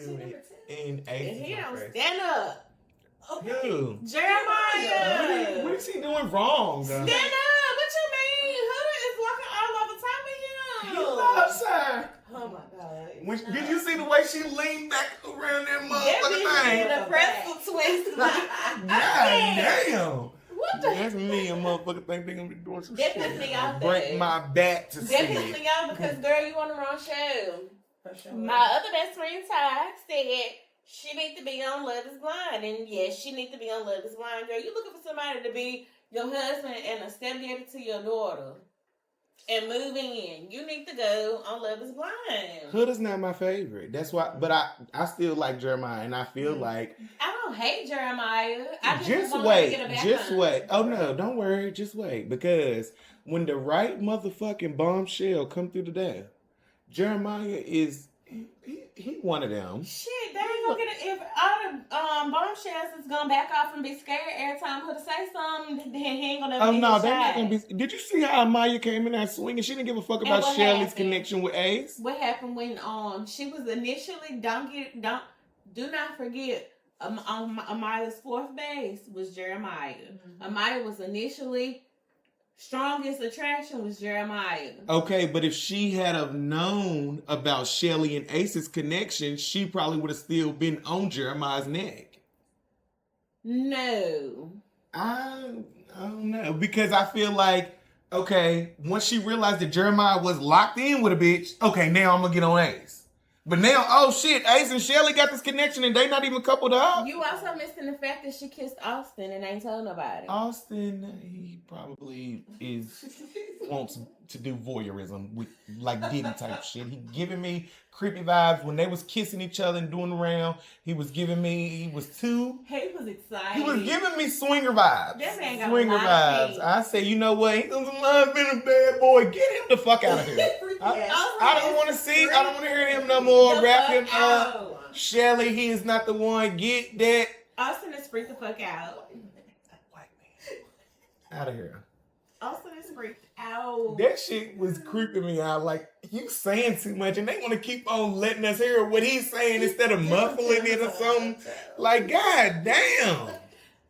And Ace And is he my don't favorite. stand up. Who? Jeremiah. What is he doing wrong? Stand up. What you mean? Huda is walking all over top of him. He loves her. Oh my God. Did you see the way she leaned back around that motherfucking thing? The pretzel twist. God damn. What the? That's me, a motherfucker think they gonna be doing some shit. That pissed me off. Break my back to see That pissed it. me off because, girl, you on the wrong show. For sure. My other best friend, Ty, said she needs to be on Love is Blind. And yes, she needs to be on Love is Blind. Girl, you looking for somebody to be your husband and a stepdaddy to your daughter. And move in. You need to go on Love is Blind. Hood is not my favorite. That's why, but I still like Jeremiah, and I feel like I don't hate Jeremiah. I just want wait, to get a back just on. wait. Oh no, don't worry, just wait, because when the right motherfucking bombshell come through the door, Jeremiah is he one of them. Shit, they ain't gonna get it. If all the bombshells is gonna back off and be scared every time her to say something, then he ain't gonna. Oh no, they're not gonna be. Did you see how Amaya came in there swinging? She didn't give a fuck about Shelley's connection with Ace. What happened when she was initially do not forget Amaya's fourth base was Jeremiah. Amaya was initially strongest attraction was Jeremiah. Okay, but if she had have known about Shelly and Ace's connection, she probably would have still been on Jeremiah's neck. No. I don't know, because I feel like okay, once she realized that Jeremiah was locked in with a bitch, okay, now I'm gonna get on Ace. But now, oh shit, Ace and Shelly got this connection and they not even coupled up. You also missing the fact that she kissed Austin and ain't told nobody. Austin, he probably wants to do voyeurism with like Diddy type shit. He giving me creepy vibes when they was kissing each other and doing the round. He was giving me, he was excited. He was giving me swinger vibes. That man got Swinger a lot of vibes. I say, you know what? He doesn't love being a bad boy. Get him the fuck out of here. I don't want to see. I don't want to hear him no more rapping. Shelly, he is not the one. Get that. Austin is freaked the fuck out. White man. Out of here. Austin is freaked out. That shit was creeping me out. Like, you saying too much, and they want to keep on letting us hear what he's saying instead of muffling it or something. Like, god damn.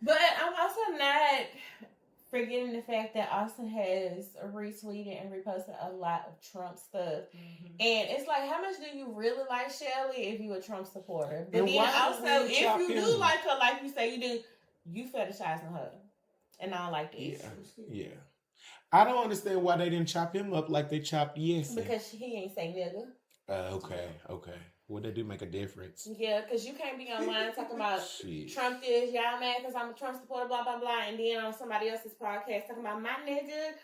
But I'm also not forgetting the fact that Austin has retweeted and reposted a lot of Trump stuff. Mm-hmm. And it's like, how much do you really like Shelly if you a Trump supporter? But and then also, if you do like her, like you say you do, you fetishizing her. And I don't like this. Yeah. I don't understand why they didn't chop him up like they chopped Yes. Because he ain't say nigga. Okay. Well, they do make a difference. Yeah, because you can't be online talking about Trump this, y'all mad because I'm a Trump supporter, blah, blah, blah. And then on somebody else's podcast talking about my nigga.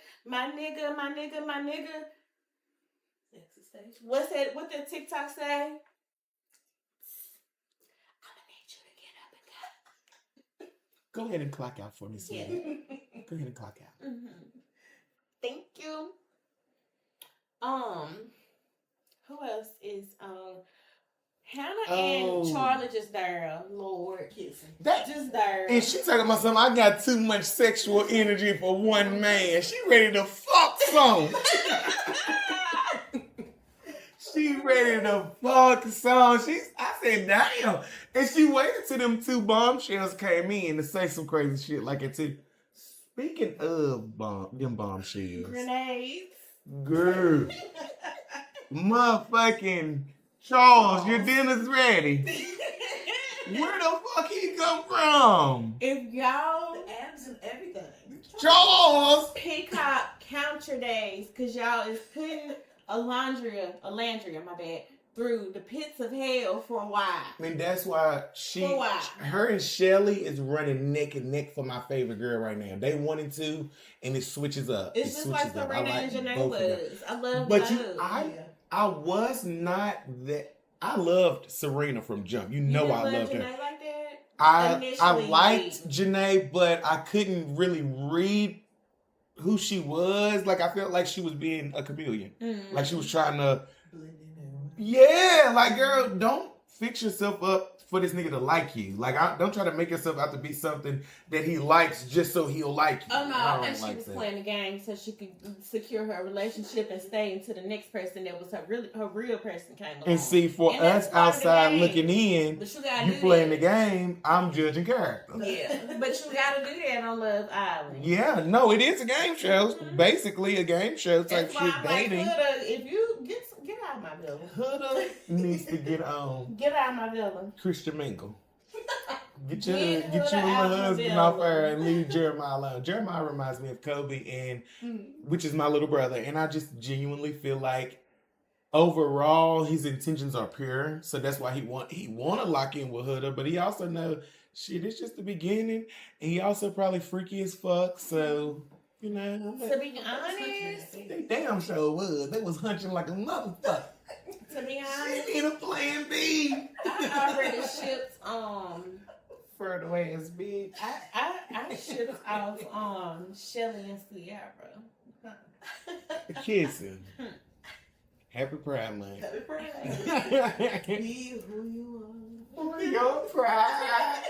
Sexy stage. What's that? What did TikTok say? I'm going to need you to get up and go. Go ahead and clock out for me, sweetie. Yeah. Go ahead and clock out. Mm-hmm. Thank you. Who else is Hannah and Charlie just there, Lord kissing. That just there. And she talking about something. I got too much sexual energy for one man. She ready to fuck some. She ready to fuck some. I said, damn. And she waited till them two bombshells came in to say some crazy shit like it too. Speaking of them bombshells. Grenades. Girl. Motherfucking Charles, your dinner's ready. Where the fuck he come from? If y'all... The abs and everything. Charles! Peacock, count your days, because y'all is putting Alandria, my bad, through the pits of hell for a while. And that's why her and Shelly is running neck and neck for my favorite girl right now. They 1 and 2, and it switches up. It's just like Serena and Janae was. I love but love. I was not that. I loved Serena from jump. You know I loved her. Janae like that? I liked Janae, but I couldn't really read who she was. Like, I felt like she was being a chameleon. Mm-hmm. Like she was trying to blend in. Yeah, like, girl, don't fix yourself up for this nigga to like you. Like, don't try to make yourself out to be something that he likes just so he'll like you. Oh no, I think she was playing the game so she could secure her relationship and stay until the next person that was her real person came along. And see, for us outside looking in, you playing the game, I'm judging character. Yeah, but you gotta do that on Love Island. Yeah, no, it is a game show. Mm-hmm. Basically a game show type shit, dating. If you get out of my villa. Huda needs to get on. Get out of my villa. Christian Mingle. Get your husband off her and leave Jeremiah alone. Jeremiah reminds me of Kobe, which is my little brother, and I just genuinely feel like overall his intentions are pure. So that's why he want to lock in with Huda, but he also know shit, it's just the beginning, and he also probably freaky as fuck. So. You know, to be honest, they damn sure was. They was hunching like a motherfucker. To be honest, she need a plan B. I already shipped further away as bitch. I shipped off Shelly and Sierra. Kissing. Happy Pride Month. Happy Pride. Be who you are. For your pride.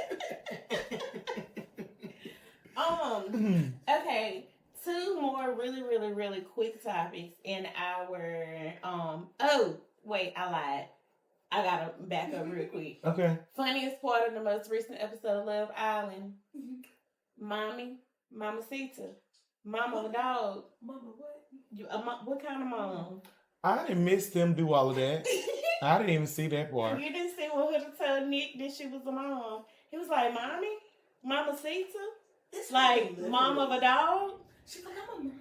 Okay. 2 more really quick topics in our wait, I lied. I gotta back up real quick. Okay. Funniest part of the most recent episode of Love Island. Mommy, Mamacita, Mama dog. Mama what? What kind of mom? I didn't miss them do all of that. I didn't even see that part. You didn't see what Huda told Nick that she was a mom. He was like, Mommy, Mamacita? It's like mom of a dog? She's like, I'm a mommy.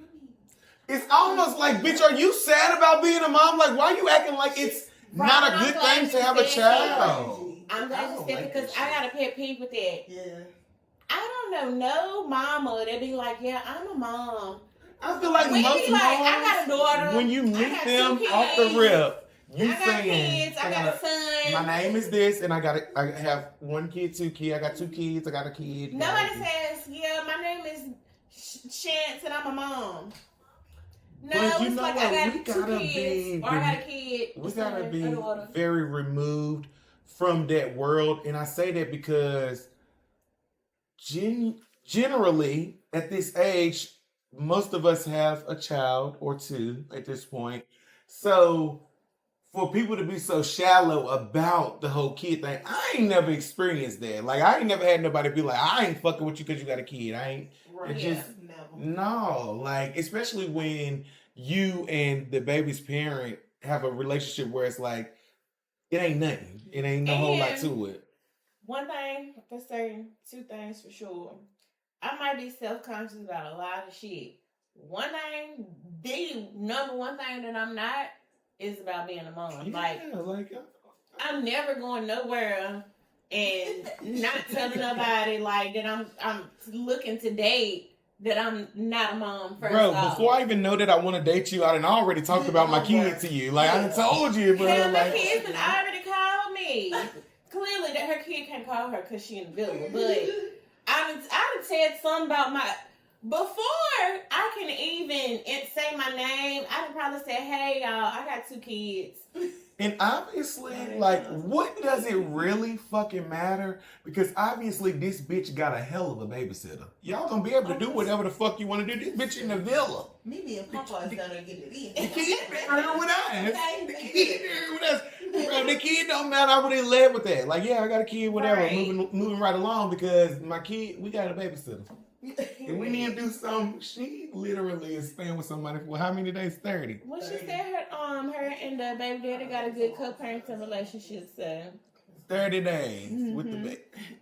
It's almost like, bitch, are you sad about being a mom? Like, why are you acting like it's not a good thing to have a child? I'm glad you said because I got a pet peeve with that. Yeah. I don't know no mama that be like, yeah, I'm a mom. I feel like when most moms, I got a daughter. When you meet them off the rip, you I got saying, kids. I got a son. My name is this, and I have 1 kid, 2 kids. I got 2 kids. I got a kid. Nobody says, yeah, my name is Shants and I'm a mom. No, it's like I got 2 kids or I got a kid. We gotta be very removed from that world, and I say that because generally at this age, most of us have a child or 2 at this point. So for people to be so shallow about the whole kid thing, I ain't never experienced that. Like, I ain't never had nobody be like, I ain't fucking with you because you got a kid. I ain't. Right. Just, no. Like, especially when you and the baby's parent have a relationship where it's like, it ain't nothing. It ain't no whole lot to it. One thing for certain, 2 things for sure. I might be self-conscious about a lot of shit. One thing, the number one thing that I'm not is about being a mom. Yeah, I'm never going nowhere and not telling nobody like that I'm looking to date that I'm not a mom first. Bro, before I even know that I want to date you, I done already talked about my kid to you. Like, I done told you, bro. Hell, like, my kids already called me. Clearly that her kid can't call her because she in the villa. But I done said something about my... Before I can even say my name, I done probably said, hey, y'all, I got 2 kids. And obviously, like, what does it really fucking matter? Because obviously this bitch got a hell of a babysitter. Y'all gonna be able to do whatever the fuck you want to do. This bitch in the villa. Me and Papa is gonna get it in. The kid there with us. The kid there with us. Bro, the kid don't matter. I would have led with that. Like, yeah, I got a kid, whatever. Right. Moving right along because my kid, we got a babysitter. If we need to do something, she literally is staying with somebody for how many days? 30. Well, she said her and the baby daddy got a good co-parenting relationship, so 30 days with the baby.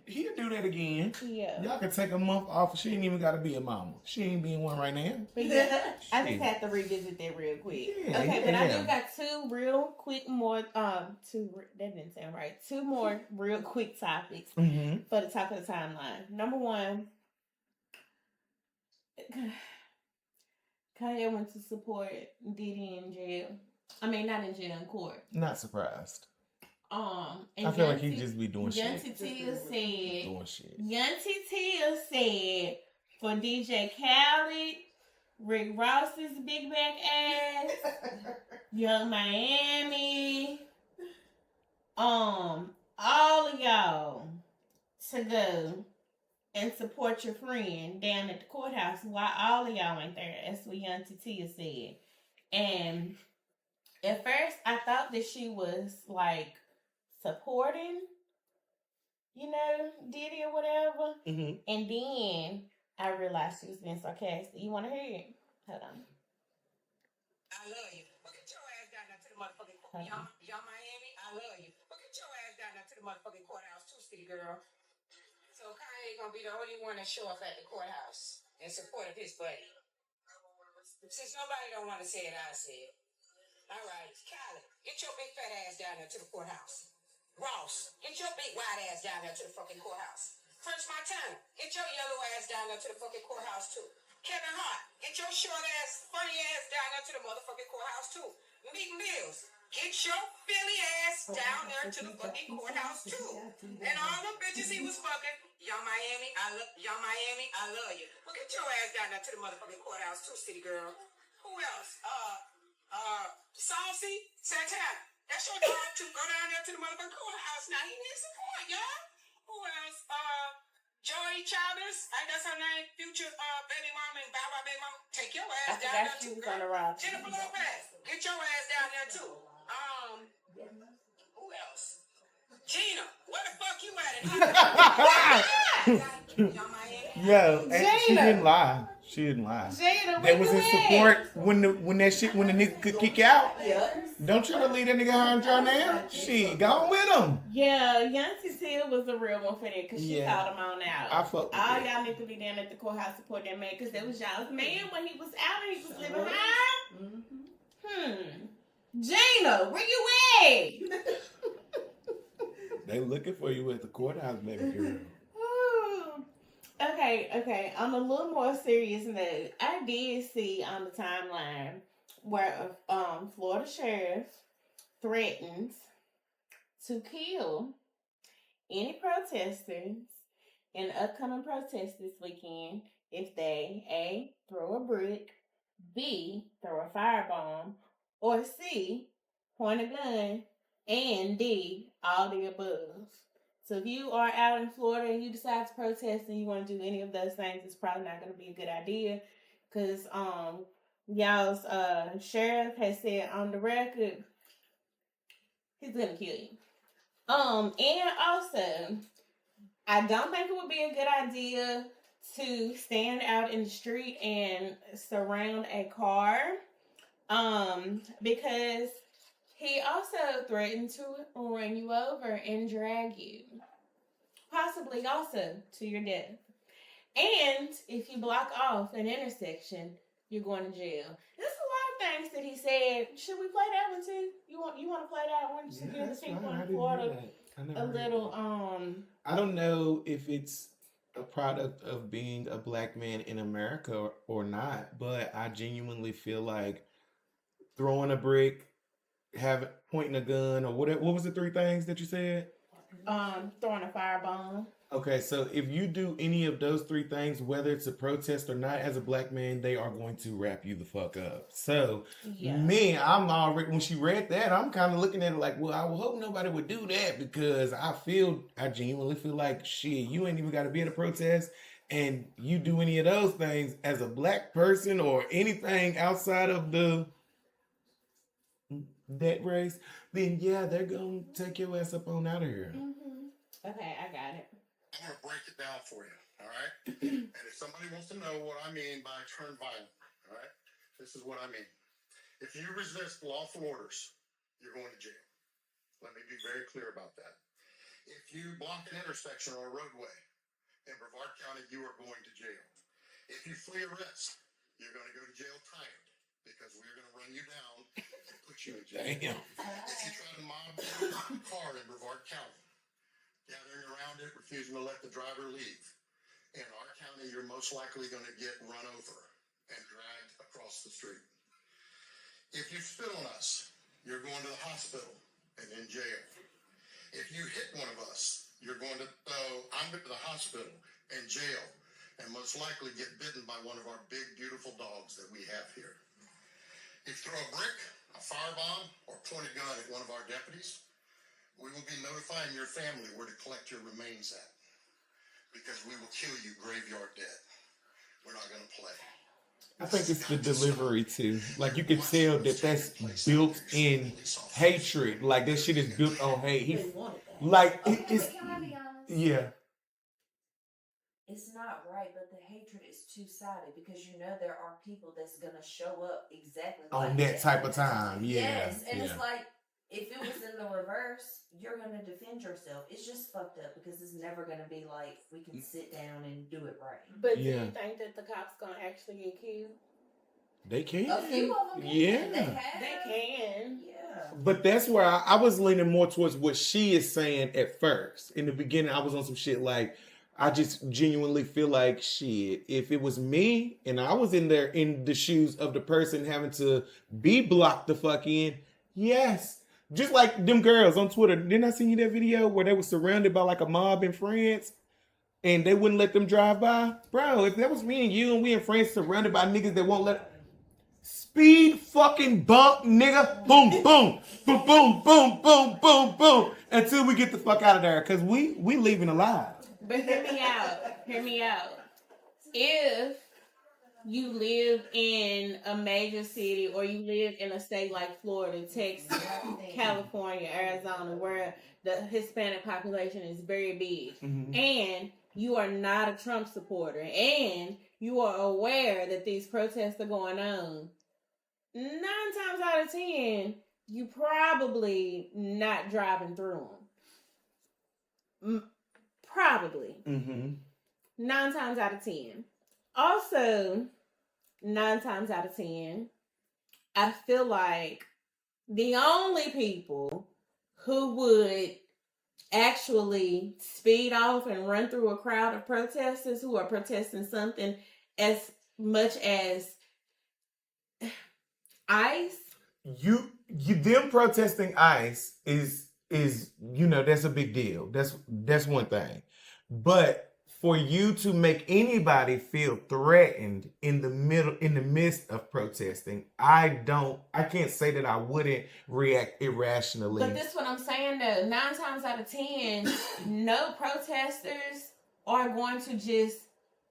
He'll do that again. yeah. Y'all can take a month off. She ain't even got to be a mama. She ain't being one right now. But yeah, I just had to revisit that real quick. Okay, but I do got 2 real quick more. That didn't sound right. 2 more real quick topics for the top of the timeline. Number 1. Kanye went to support Diddy in jail. I mean, not in jail, in court. Not surprised. And I feel like he just be doing shit. Yunti Tia said for DJ Khaled, Rick Ross's big back ass, Young Miami, all of y'all to go and support your friend down at the courthouse while all of y'all ain't there. That's what Yunti Tia said. And at first, I thought that she was like supporting, Diddy or whatever. And then I realized she was being sarcastic. You want to hear it? Hold on. I love you. But get your ass down there to the motherfucking courthouse. Y'all Miami, I love you. But get your ass down there to the motherfucking courthouse too, city girl. So Kanye gonna be the only one to show up at the courthouse in support of his buddy. Since nobody don't want to say it, I say it. All right, Khaled, get your big fat ass down there to the courthouse. Ross, get your big wide ass down there to the fucking courthouse. French Montana, get your yellow ass down there to the fucking courthouse too. Kevin Hart, get your short ass, funny ass down there to the motherfucking courthouse too. Meek Mills, get your Philly ass down there to the fucking courthouse too. And all them bitches he was fucking, y'all Miami, I love you. But get your ass down there to the motherfucking courthouse too, city girl. Who else? Saucy, Santana. That's your dog too. Go down there to the motherfucking courthouse now. He needs support, y'all. Who else? Joey Chavez, I guess her name, future baby mama and Bow Wow baby mama. Take your ass down there too, girl. Jennifer Lopez, get your ass down there too. Who else? Gina, where the fuck you at? Y'all Miami? Yeah, and she Jada. didn't lie. She didn't lie. Jada, That where was you in at? support when the nigga could kick out. Yep. Don't try to leave that nigga high and dry now. Shit, go on with him. Yeah, Yunti Tia was a real one for that because she Yeah. called him on out. I fuck with All that. y'all need to be down at the courthouse support that man because that was y'all's man when he was out and he was living high. Gina, where you at? They looking for you at the courthouse, baby girl. Okay. On a little more serious note, I did see on the timeline where Florida sheriff threatens to kill any protesters in the upcoming protest this weekend if they A, throw a brick, B, throw a firebomb, or C, point a gun, and D, all the above. So if you are out in Florida and you decide to protest and you want to do any of those things, it's probably not going to be a good idea because y'all's sheriff has said on the record he's going to kill you. And also, I don't think it would be a good idea to stand out in the street and surround a car, because he also threatened to run you over and drag you, possibly also to your death. And if you block off an intersection, you're going to jail. There's a lot of things that he said. Should we play that one too? You want to play that one to give the people in Florida a little I don't know if it's a product of being a black man in America or not, but I genuinely feel like throwing a brick, pointing a gun, or what was the three things that you said? Throwing a firebomb. Okay, so if you do any of those three things, whether it's a protest or not, as a black man, they are going to wrap you the fuck up. So, me, I'm already, when she read that, I'm kind of looking at it like, well, I would hope nobody would do that because I genuinely feel like, shit, you ain't even got to be at a protest, and you do any of those things as a black person or anything outside of that race, then yeah, they're going to take your ass up on out of here. Okay, I got it. I'm going to break it down for you, all right? And if somebody wants to know what I mean by turn violent, all right? This is what I mean. If you resist lawful orders, you're going to jail. Let me be very clear about that. If you block an intersection or a roadway in Brevard County, you are going to jail. If you flee arrest, you're going to go to jail tired because we're going to run you down and put you in jail. Damn. If you try to mob a car in Brevard County, gathering around it, refusing to let the driver leave. In our county, you're most likely going to get run over and dragged across the street. If you spit on us, you're going to the hospital and in jail. If you hit one of us, you're going to I'm going to the hospital and jail and most likely get bitten by one of our big, beautiful dogs that we have here. If you throw a brick, a firebomb, or point a gun at one of our deputies, we will be notifying your family where to collect your remains at because we will kill you graveyard dead. We're not going to play. I think it's the delivery too. Like you can tell that that's built in hatred. Like that shit is built on hate. It's Can I be honest? yeah. It's not right, but the hatred is two-sided because there are people that's gonna show up exactly On like that type of time, yeah. Yes, and yeah. it's like if it was in the reverse, you're gonna defend yourself. It's just fucked up because it's never gonna be like we can sit down and do it right. But do you think that the cops gonna actually get killed? They can. A few of them, Yeah. they can. Yeah. But that's where I was leaning more towards what she is saying at first. In the beginning, I was on some shit like, I just genuinely feel like shit. If it was me and I was in the shoes of the person having to be blocked the fuck in, yes. Just like them girls on Twitter. Didn't I send you that video where they were surrounded by like a mob in France and they wouldn't let them drive by? Bro, if that was me and you and we in France surrounded by niggas that won't let... Speed fucking bump, nigga. Boom, boom. Boom, boom, boom, boom, boom, boom. Until we get the fuck out of there. Because we leaving alive. But hear me out. Hear me out. If you live in a major city or you live in a state like Florida, Texas, California, Arizona, where the Hispanic population is very big, and you are not a Trump supporter and you are aware that these protests are going on, 9 times out of 10, you probably not driving through them. Probably. 9 times out of 10. Also, 9 times out of 10, I feel like the only people who would actually speed off and run through a crowd of protesters who are protesting something as much as ICE. Them protesting ICE is that's a big deal. That's one thing. But for you to make anybody feel threatened in the midst of protesting, I can't say that I wouldn't react irrationally. But this is what I'm saying though. 9 times out of 10, no protesters are going to just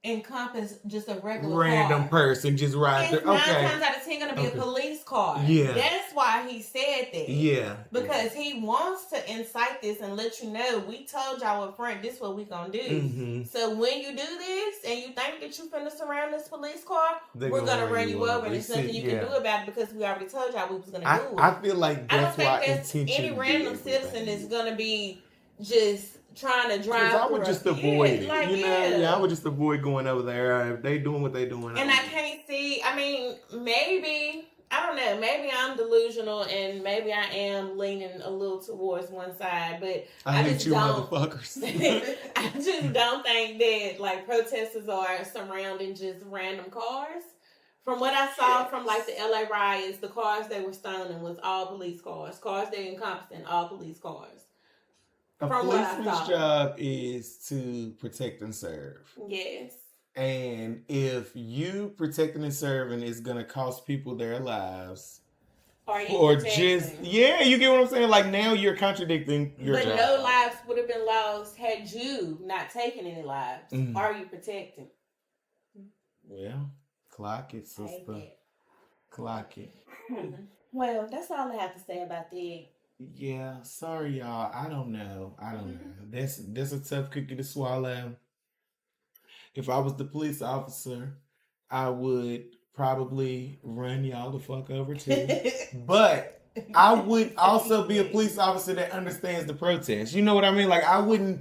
encompass just a regular random car. person just ride there. 9 Okay. times out of 10 going to be a police car. Yeah. That's why he said that. Yeah. Because he wants to incite this and let you know, we told y'all up front, this is what we gonna do. So when you do this and you think that you finna surround this police car, we're gonna run you over and there's nothing you can do about it because we already told y'all we was gonna do it. I feel like that's why I don't think any random citizen is gonna be just trying to drive. I would just avoid it. I would just avoid going over there. They doing what they doing. And I can't see. I mean, maybe I don't know. Maybe I'm delusional, and maybe I am leaning a little towards one side. But I hate just you, don't, motherfuckers. I just don't think that like protesters are surrounding just random cars. From what I saw from like the LA riots, the cars they were stoning was all police cars. Cars they encompassing all police cars. A policeman's job is to protect and serve. Yes. And if you protecting and serving is gonna cost people their lives, or just you get what I'm saying? Like now you're contradicting your job. But no lives would have been lost had you not taken any lives. Are you protecting? Well, clock it, sister. Clock it. Well, that's all I have to say about that. Yeah, sorry y'all. I don't know. That's a tough cookie to swallow. If I was the police officer, I would probably run y'all the fuck over too. But I would also be a police officer that understands the protest. You know what I mean? Like I'd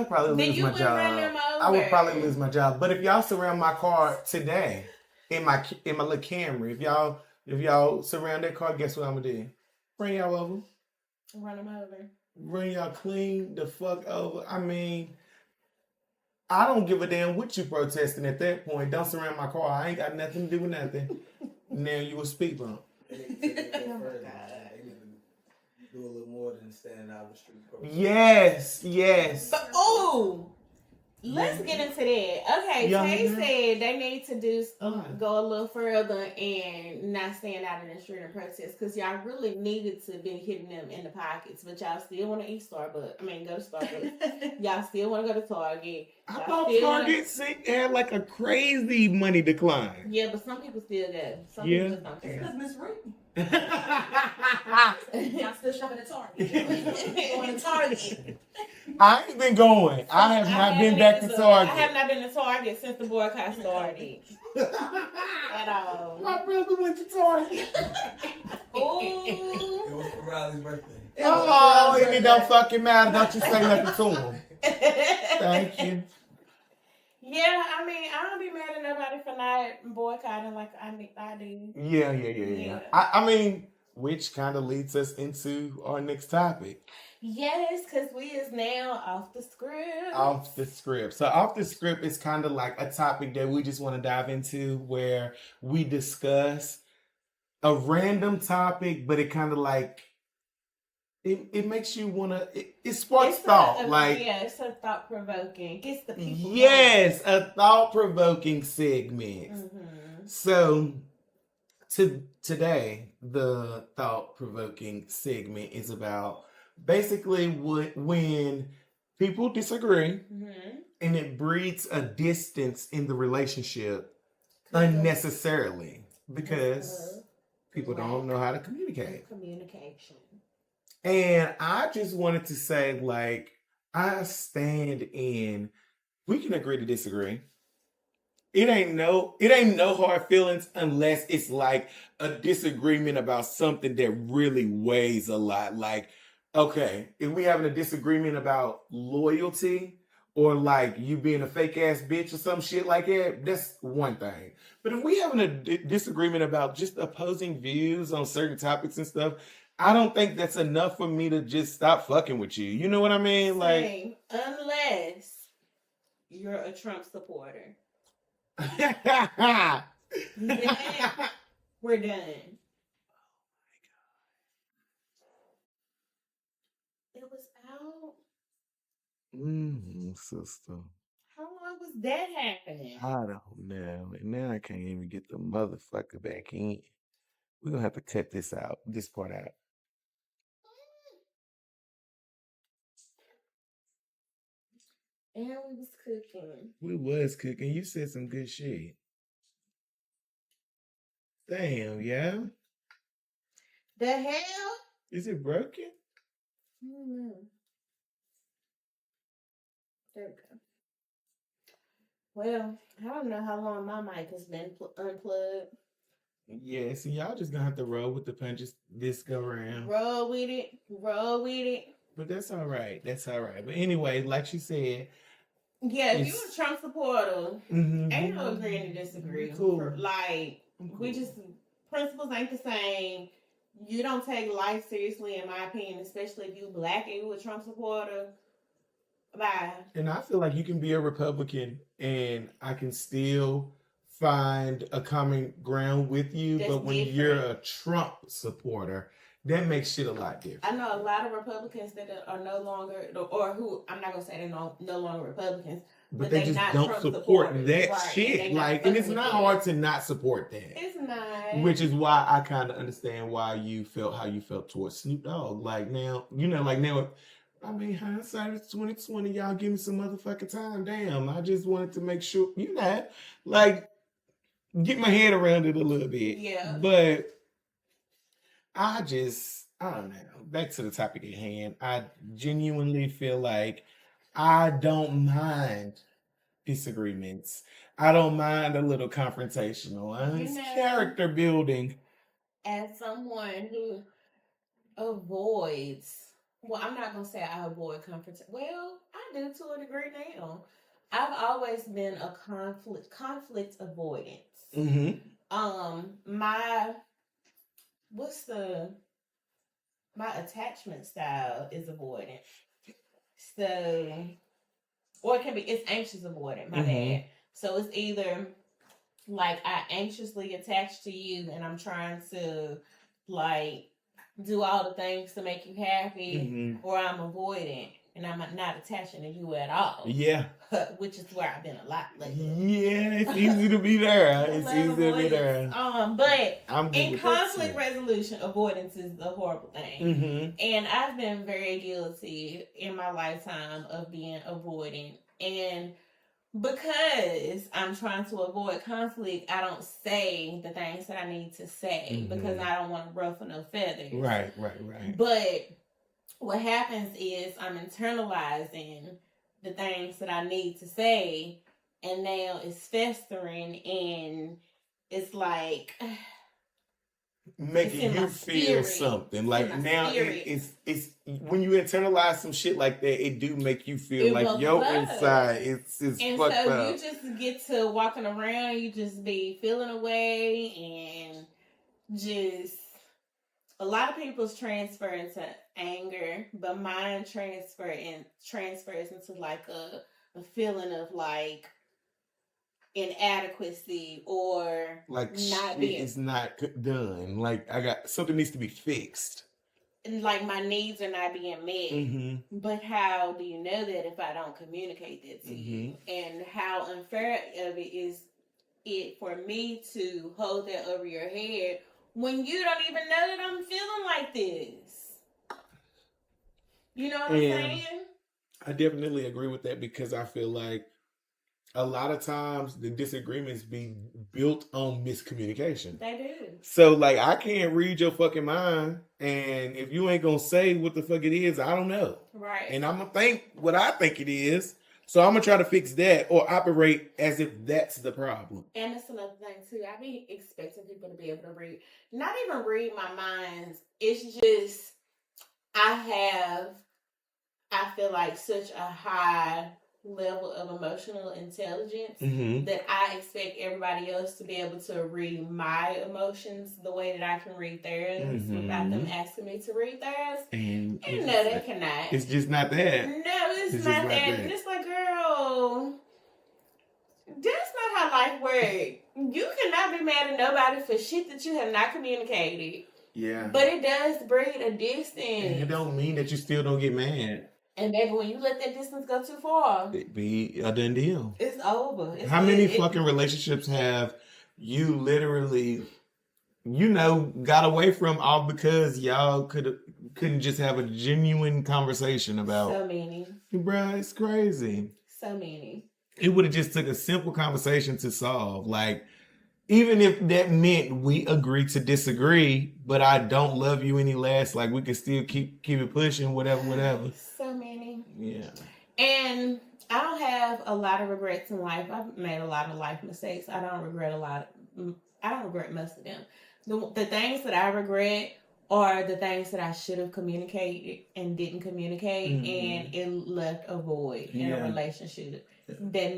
probably lose my job. I would probably lose my job. But if y'all surround my car today in my little Camry, if y'all surround that car, guess what I'm gonna do? Run y'all over. Run them over. Run y'all clean the fuck over. I mean, I don't give a damn what you protesting at that point. Don't surround my car. I ain't got nothing to do with nothing. Now you a speed bump. They need to do a little more than standing out the street. Yes. But, let's get into that. Okay, Tay said they need to go a little further and not stand out in the street and protest because y'all really needed to be hitting them in the pockets, but y'all still want to eat Starbucks. I mean, go to Starbucks. Y'all still want to go to Target. I thought Target had like a crazy money decline. Yeah, but some people still go. Some people just don't care. Because Miss Reed. Y'all still shopping at Target. Going to Target. I ain't been going. I have not been back to Target. I have not been to Target since the boycott started. At all. My brother went to Target. Ooh. It was for Riley's birthday. Oh, and it don't fucking matter. Don't you say nothing to him. Thank you. Yeah, I mean, I don't be mad at nobody for not boycotting like I do. Yeah. I mean, which kind of leads us into our next topic. Yes, because we is now off the script. Off the script. So off the script is kind of like a topic that we just want to dive into where we discuss a random topic, but it kind of like, it makes you want to, it sparks thought. It's a thought-provoking. Gets the people Yes, a thought-provoking segment. Mm-hmm. So today, the thought-provoking segment is about basically when people disagree and it breeds a distance in the relationship unnecessarily because people don't know how to communicate. Communication. And I just wanted to say, like, I stand in We can agree to disagree. It ain't no hard feelings unless it's like a disagreement about something that really weighs a lot. Like, okay, if we having a disagreement about loyalty or like you being a fake ass bitch or some shit like that, that's one thing. But if we having a disagreement about just opposing views on certain topics and stuff, I don't think that's enough for me to just stop fucking with you. You know what I mean? Like, Same. Unless you're a Trump supporter. yeah. Then we're done. It was out. Sister. How long was that happening? I don't know. And now I can't even get the motherfucker back in. We're gonna have to cut this part out. And we was cooking. We was cooking. You said some good shit. Damn, yeah. The hell? Is it broken? There we go. Well, I don't know how long my mic has been unplugged. Yeah, so y'all just gonna have to roll with the punches this go around. Roll with it. Roll with it. But that's all right. That's all right. But anyway, like she said. Yeah, if you a Trump supporter, ain't no agreeing to disagree. Cool. Like, we just, principles ain't the same. You don't take life seriously, in my opinion, especially if you black and you a Trump supporter. Bye. And I feel like you can be a Republican and I can still find a common ground with you. That's but when different. you're a Trump supporter, that makes shit a lot different. I know a lot of Republicans that are no longer, or who, I'm not going to say they're no longer Republicans, but they just not don't Trump support supporters. that Right, shit. Like, and it's not hard to not support that. It's not. Which is why I kind of understand why you felt how you felt towards Snoop Dogg. Like now, I mean, hindsight is 2020. Y'all give me some motherfucking time. Damn, I just wanted to make sure, like, get my head around it a little bit. Yeah. But I don't know. Back to the topic at hand. I genuinely feel like I don't mind disagreements. I don't mind a little confrontational. It's character building. As someone who avoids, well, I'm not going to say I avoid confrontation. Well, I do to a degree now. I've always been a conflict avoidance. My attachment style is avoidant. So, or it's anxious avoidant, my bad. So it's either like I anxiously attach to you and I'm trying to like do all the things to make you happy, or I'm avoidant and I'm not attaching to you at all. Yeah. Which is where I've been a lot lately. Yeah, it's easy to be there. It's easy to be there. But in conflict resolution, avoidance is a horrible thing. And I've been very guilty in my lifetime of being avoidant. And because I'm trying to avoid conflict, I don't say the things that I need to say because I don't want to ruffle no feathers. Right. But what happens is I'm internalizing the things that I need to say, and now it's festering, and it's like making you feel something. Like now it's when you internalize some shit like that, it do make you feel like your inside it's and fucked so up. You just get to walking around, you just be feeling away, and just a lot of people's transfer into anger, but mine transfers into like a feeling of like inadequacy or like not shit is not done. Like something needs to be fixed. And like my needs are not being met. But how do you know that if I don't communicate that to you? And how unfair of it is it for me to hold that over your head when you don't even know that I'm feeling like this? You know what I'm saying? I definitely agree with that because I feel like a lot of times the disagreements be built on miscommunication. They do. So like I can't read your fucking mind, and if you ain't gonna say what the fuck it is, I don't know. Right. And I'm gonna think what I think it is. So I'm gonna try to fix that or operate as if that's the problem. And it's another thing too. I be expecting people to be able to read, not even read my minds. It's just I feel like such a high level of emotional intelligence that I expect everybody else to be able to read my emotions the way that I can read theirs without them asking me to read theirs. And no, they cannot. It's just not that. No, it's not that. And it's like, girl, that's not how life works. You cannot be mad at nobody for shit that you have not communicated. Yeah. But it does breed a distance. And it don't mean that you still don't get mad. And baby, when you let that distance go too far, It be a done deal. it's over. How many fucking relationships have you literally, got away from all because y'all couldn't just have a genuine conversation about? So many. Bruh, it's crazy. So many. It would have just took a simple conversation to solve. Like, even if that meant we agree to disagree, but I don't love you any less, like we could still keep it pushing, whatever. So many. Yeah. And I don't have a lot of regrets in life. I've made a lot of life mistakes. I don't regret most of them. The things that I regret are the things that I should have communicated and didn't communicate, and it left a void in a relationship that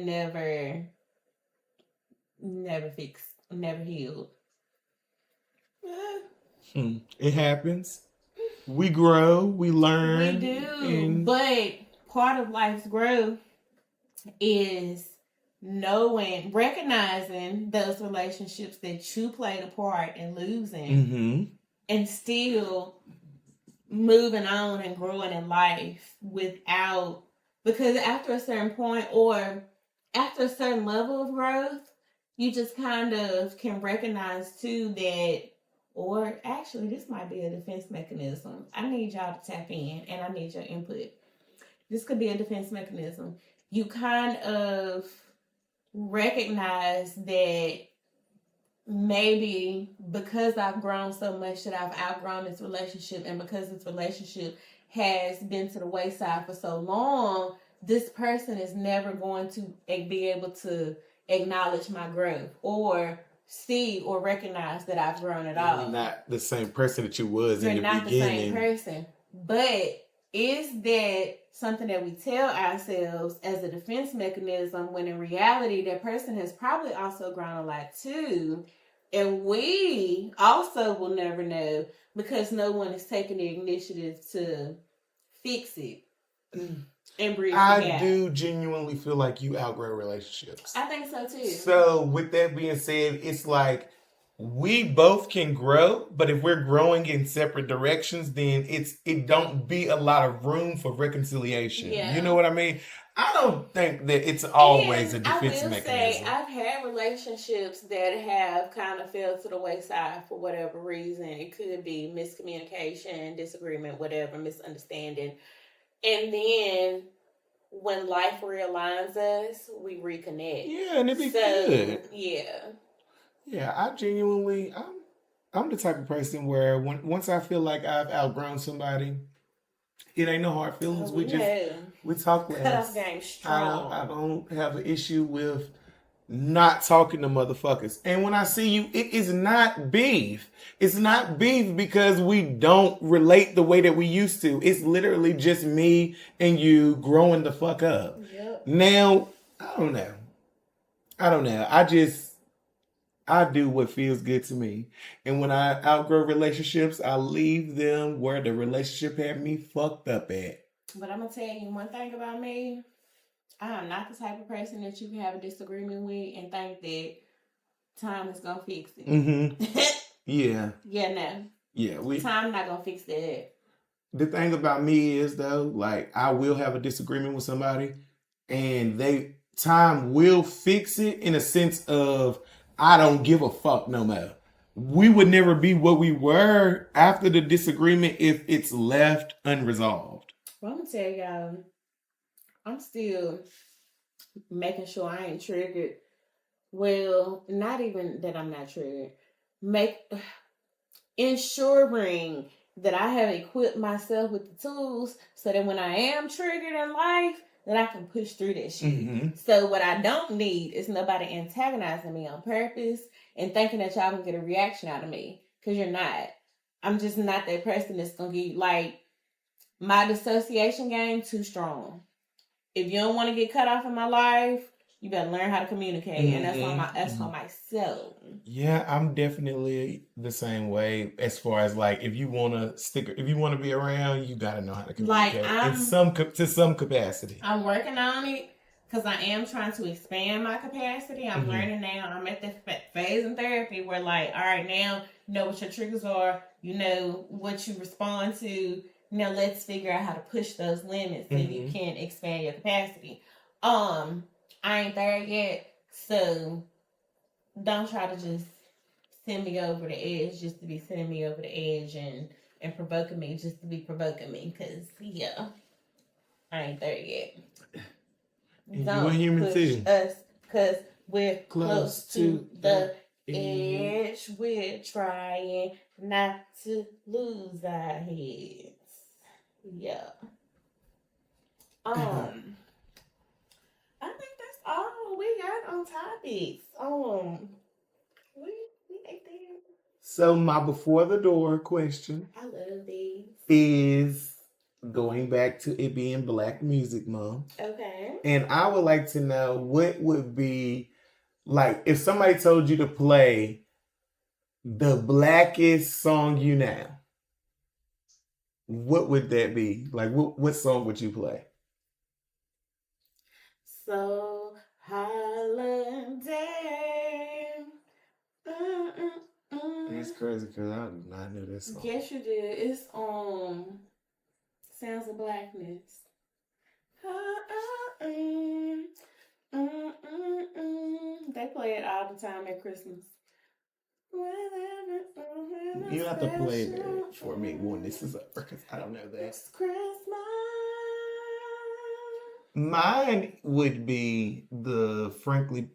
never fixed, never healed. It happens. We grow, we learn. We do. But part of life's growth is recognizing those relationships that you played a part in losing, and still moving on and growing in life because after a certain point or after a certain level of growth, you just kind of can recognize too that, or actually this might be a defense mechanism. I need y'all to tap in and I need your input. This could be a defense mechanism. You kind of recognize that maybe because I've grown so much that I've outgrown this relationship, and because this relationship has been to the wayside for so long, this person is never going to be able to acknowledge my growth or see or recognize that I've grown at all. You're not the same person that you was in the beginning. You're not the same person. But is that something that we tell ourselves as a defense mechanism when in reality that person has probably also grown a lot too, and we also will never know because no one is taking the initiative to fix it and bridge the gap. I do genuinely feel like you outgrow relationships. I think so too. So with that being said, it's like we both can grow, but if we're growing in separate directions, then it don't be a lot of room for reconciliation. Yeah. You know what I mean? I don't think that it's always a defense I will mechanism. say I've had relationships that have kind of fell to the wayside for whatever reason. It could be miscommunication, disagreement, whatever, misunderstanding. And then when life realigns us, we reconnect. Yeah, and it be good. Yeah. Yeah, I'm the type of person where once I feel like I've outgrown somebody, it ain't no hard feelings. We talk less. Cut off game strong. I don't have an issue with not talking to motherfuckers. And when I see you, it is not beef. It's not beef because we don't relate the way that we used to. It's literally just me and you growing the fuck up. Yep. Now, I don't know. I do what feels good to me. And when I outgrow relationships, I leave them where the relationship had me fucked up at. But I'm going to tell you one thing about me. I am not the type of person that you can have a disagreement with and think that time is going to fix it. Mm-hmm. Yeah. Yeah, no. Yeah. Time not going to fix that. The thing about me is, though, like, I will have a disagreement with somebody and time will fix it in a sense of I don't give a fuck no more. We would never be what we were after the disagreement if it's left unresolved. Well, I'm going to tell y'all, I'm still making sure I ain't triggered. Well, not even that I'm not triggered. Ensuring that I have equipped myself with the tools so that when I am triggered in life, then I can push through that shit. Mm-hmm. So what I don't need is nobody antagonizing me on purpose and thinking that y'all can get a reaction out of me. Because you're not. I'm just not that person that's going to get, like, my dissociation game too strong. If you don't want to get cut off in my life, you better learn how to communicate. And that's on myself. Yeah, I'm definitely the same way as far as like if you want to be around, you got to know how to communicate to some capacity. I'm working on it because I am trying to expand my capacity. I'm learning now. I'm at the phase in therapy where like, all right, now you know what your triggers are. You know what you respond to. Now let's figure out how to push those limits so you can expand your capacity. I ain't there yet, so don't try to just send me over the edge just to be sending me over the edge and provoking me just to be provoking me. Because, yeah, I ain't there yet. Don't push us because we're close to the edge. We're trying not to lose our heads. Yeah. I think that's all we got on topics. We ate there. So my before the door question I love these. is going back to it being Black Music Month. Okay. And I would like to know what would be like if somebody told you to play the blackest song you know. What would that be? Like what song would you play? So holiday. It's crazy because I do not know this song. Yes, you did. It's Sounds of Blackness. They play it all the time at Christmas. You have to play that for me when this is over because I don't know that. It's Christmas. Mine would be the Frankie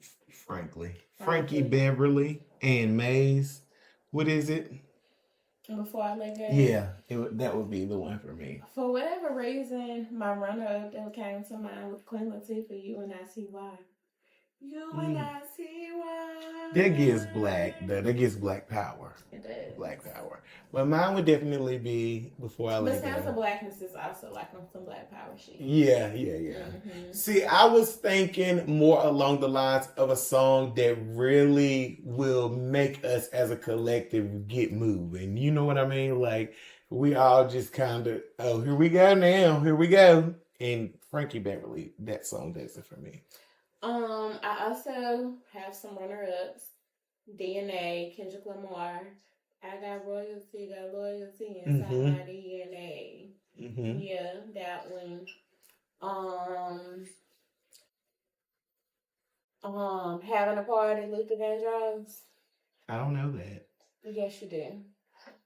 Beverly and Maze. What is it? Before I Let Go. Yeah, that would be the one for me. For whatever reason, my runner-up that came to mind with Queen Latifah, You and I See Why. You and I See Why. That gives black power. It does. Black power. But mine would definitely be Before I Let Go. But Sounds of Blackness is also like on some black power shit. Yeah. Mm-hmm. See, I was thinking more along the lines of a song that really will make us as a collective get moving. You know what I mean? Like, we all just kind of, oh, here we go now. Here we go. And Frankie Beverly, that song does it for me. I also have some runner-ups. DNA, Kendrick Lamar. I got loyalty inside my DNA. Mm-hmm. Yeah, that one. Having a Party, Luther Vandross. I don't know that. Yes, you do.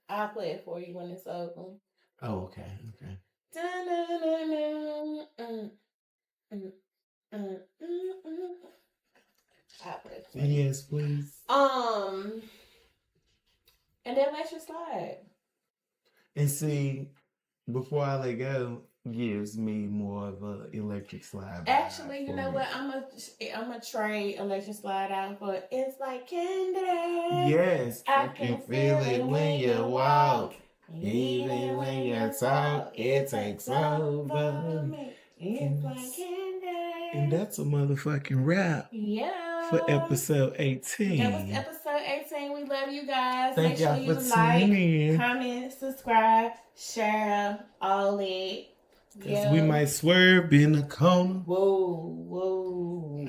I'll play it for you when it's open. Oh, okay. I'll play it for you. Yes, please. And then Let You Slide. And see, Before I Let Go gives me more of a electric slide. Actually, you know what? I'm a trade Electric Slide out for It's Like Candy. Yes, I can feel it when you walk. Even when you talk, it takes over. It's like candy. And that's a motherfucking wrap. Yeah. For episode 18. That was episode 18. We love you guys. Thank Make sure y'all you for like, tuning in. comment, subscribe, share, all it. Because we might swerve in the corner. Whoa.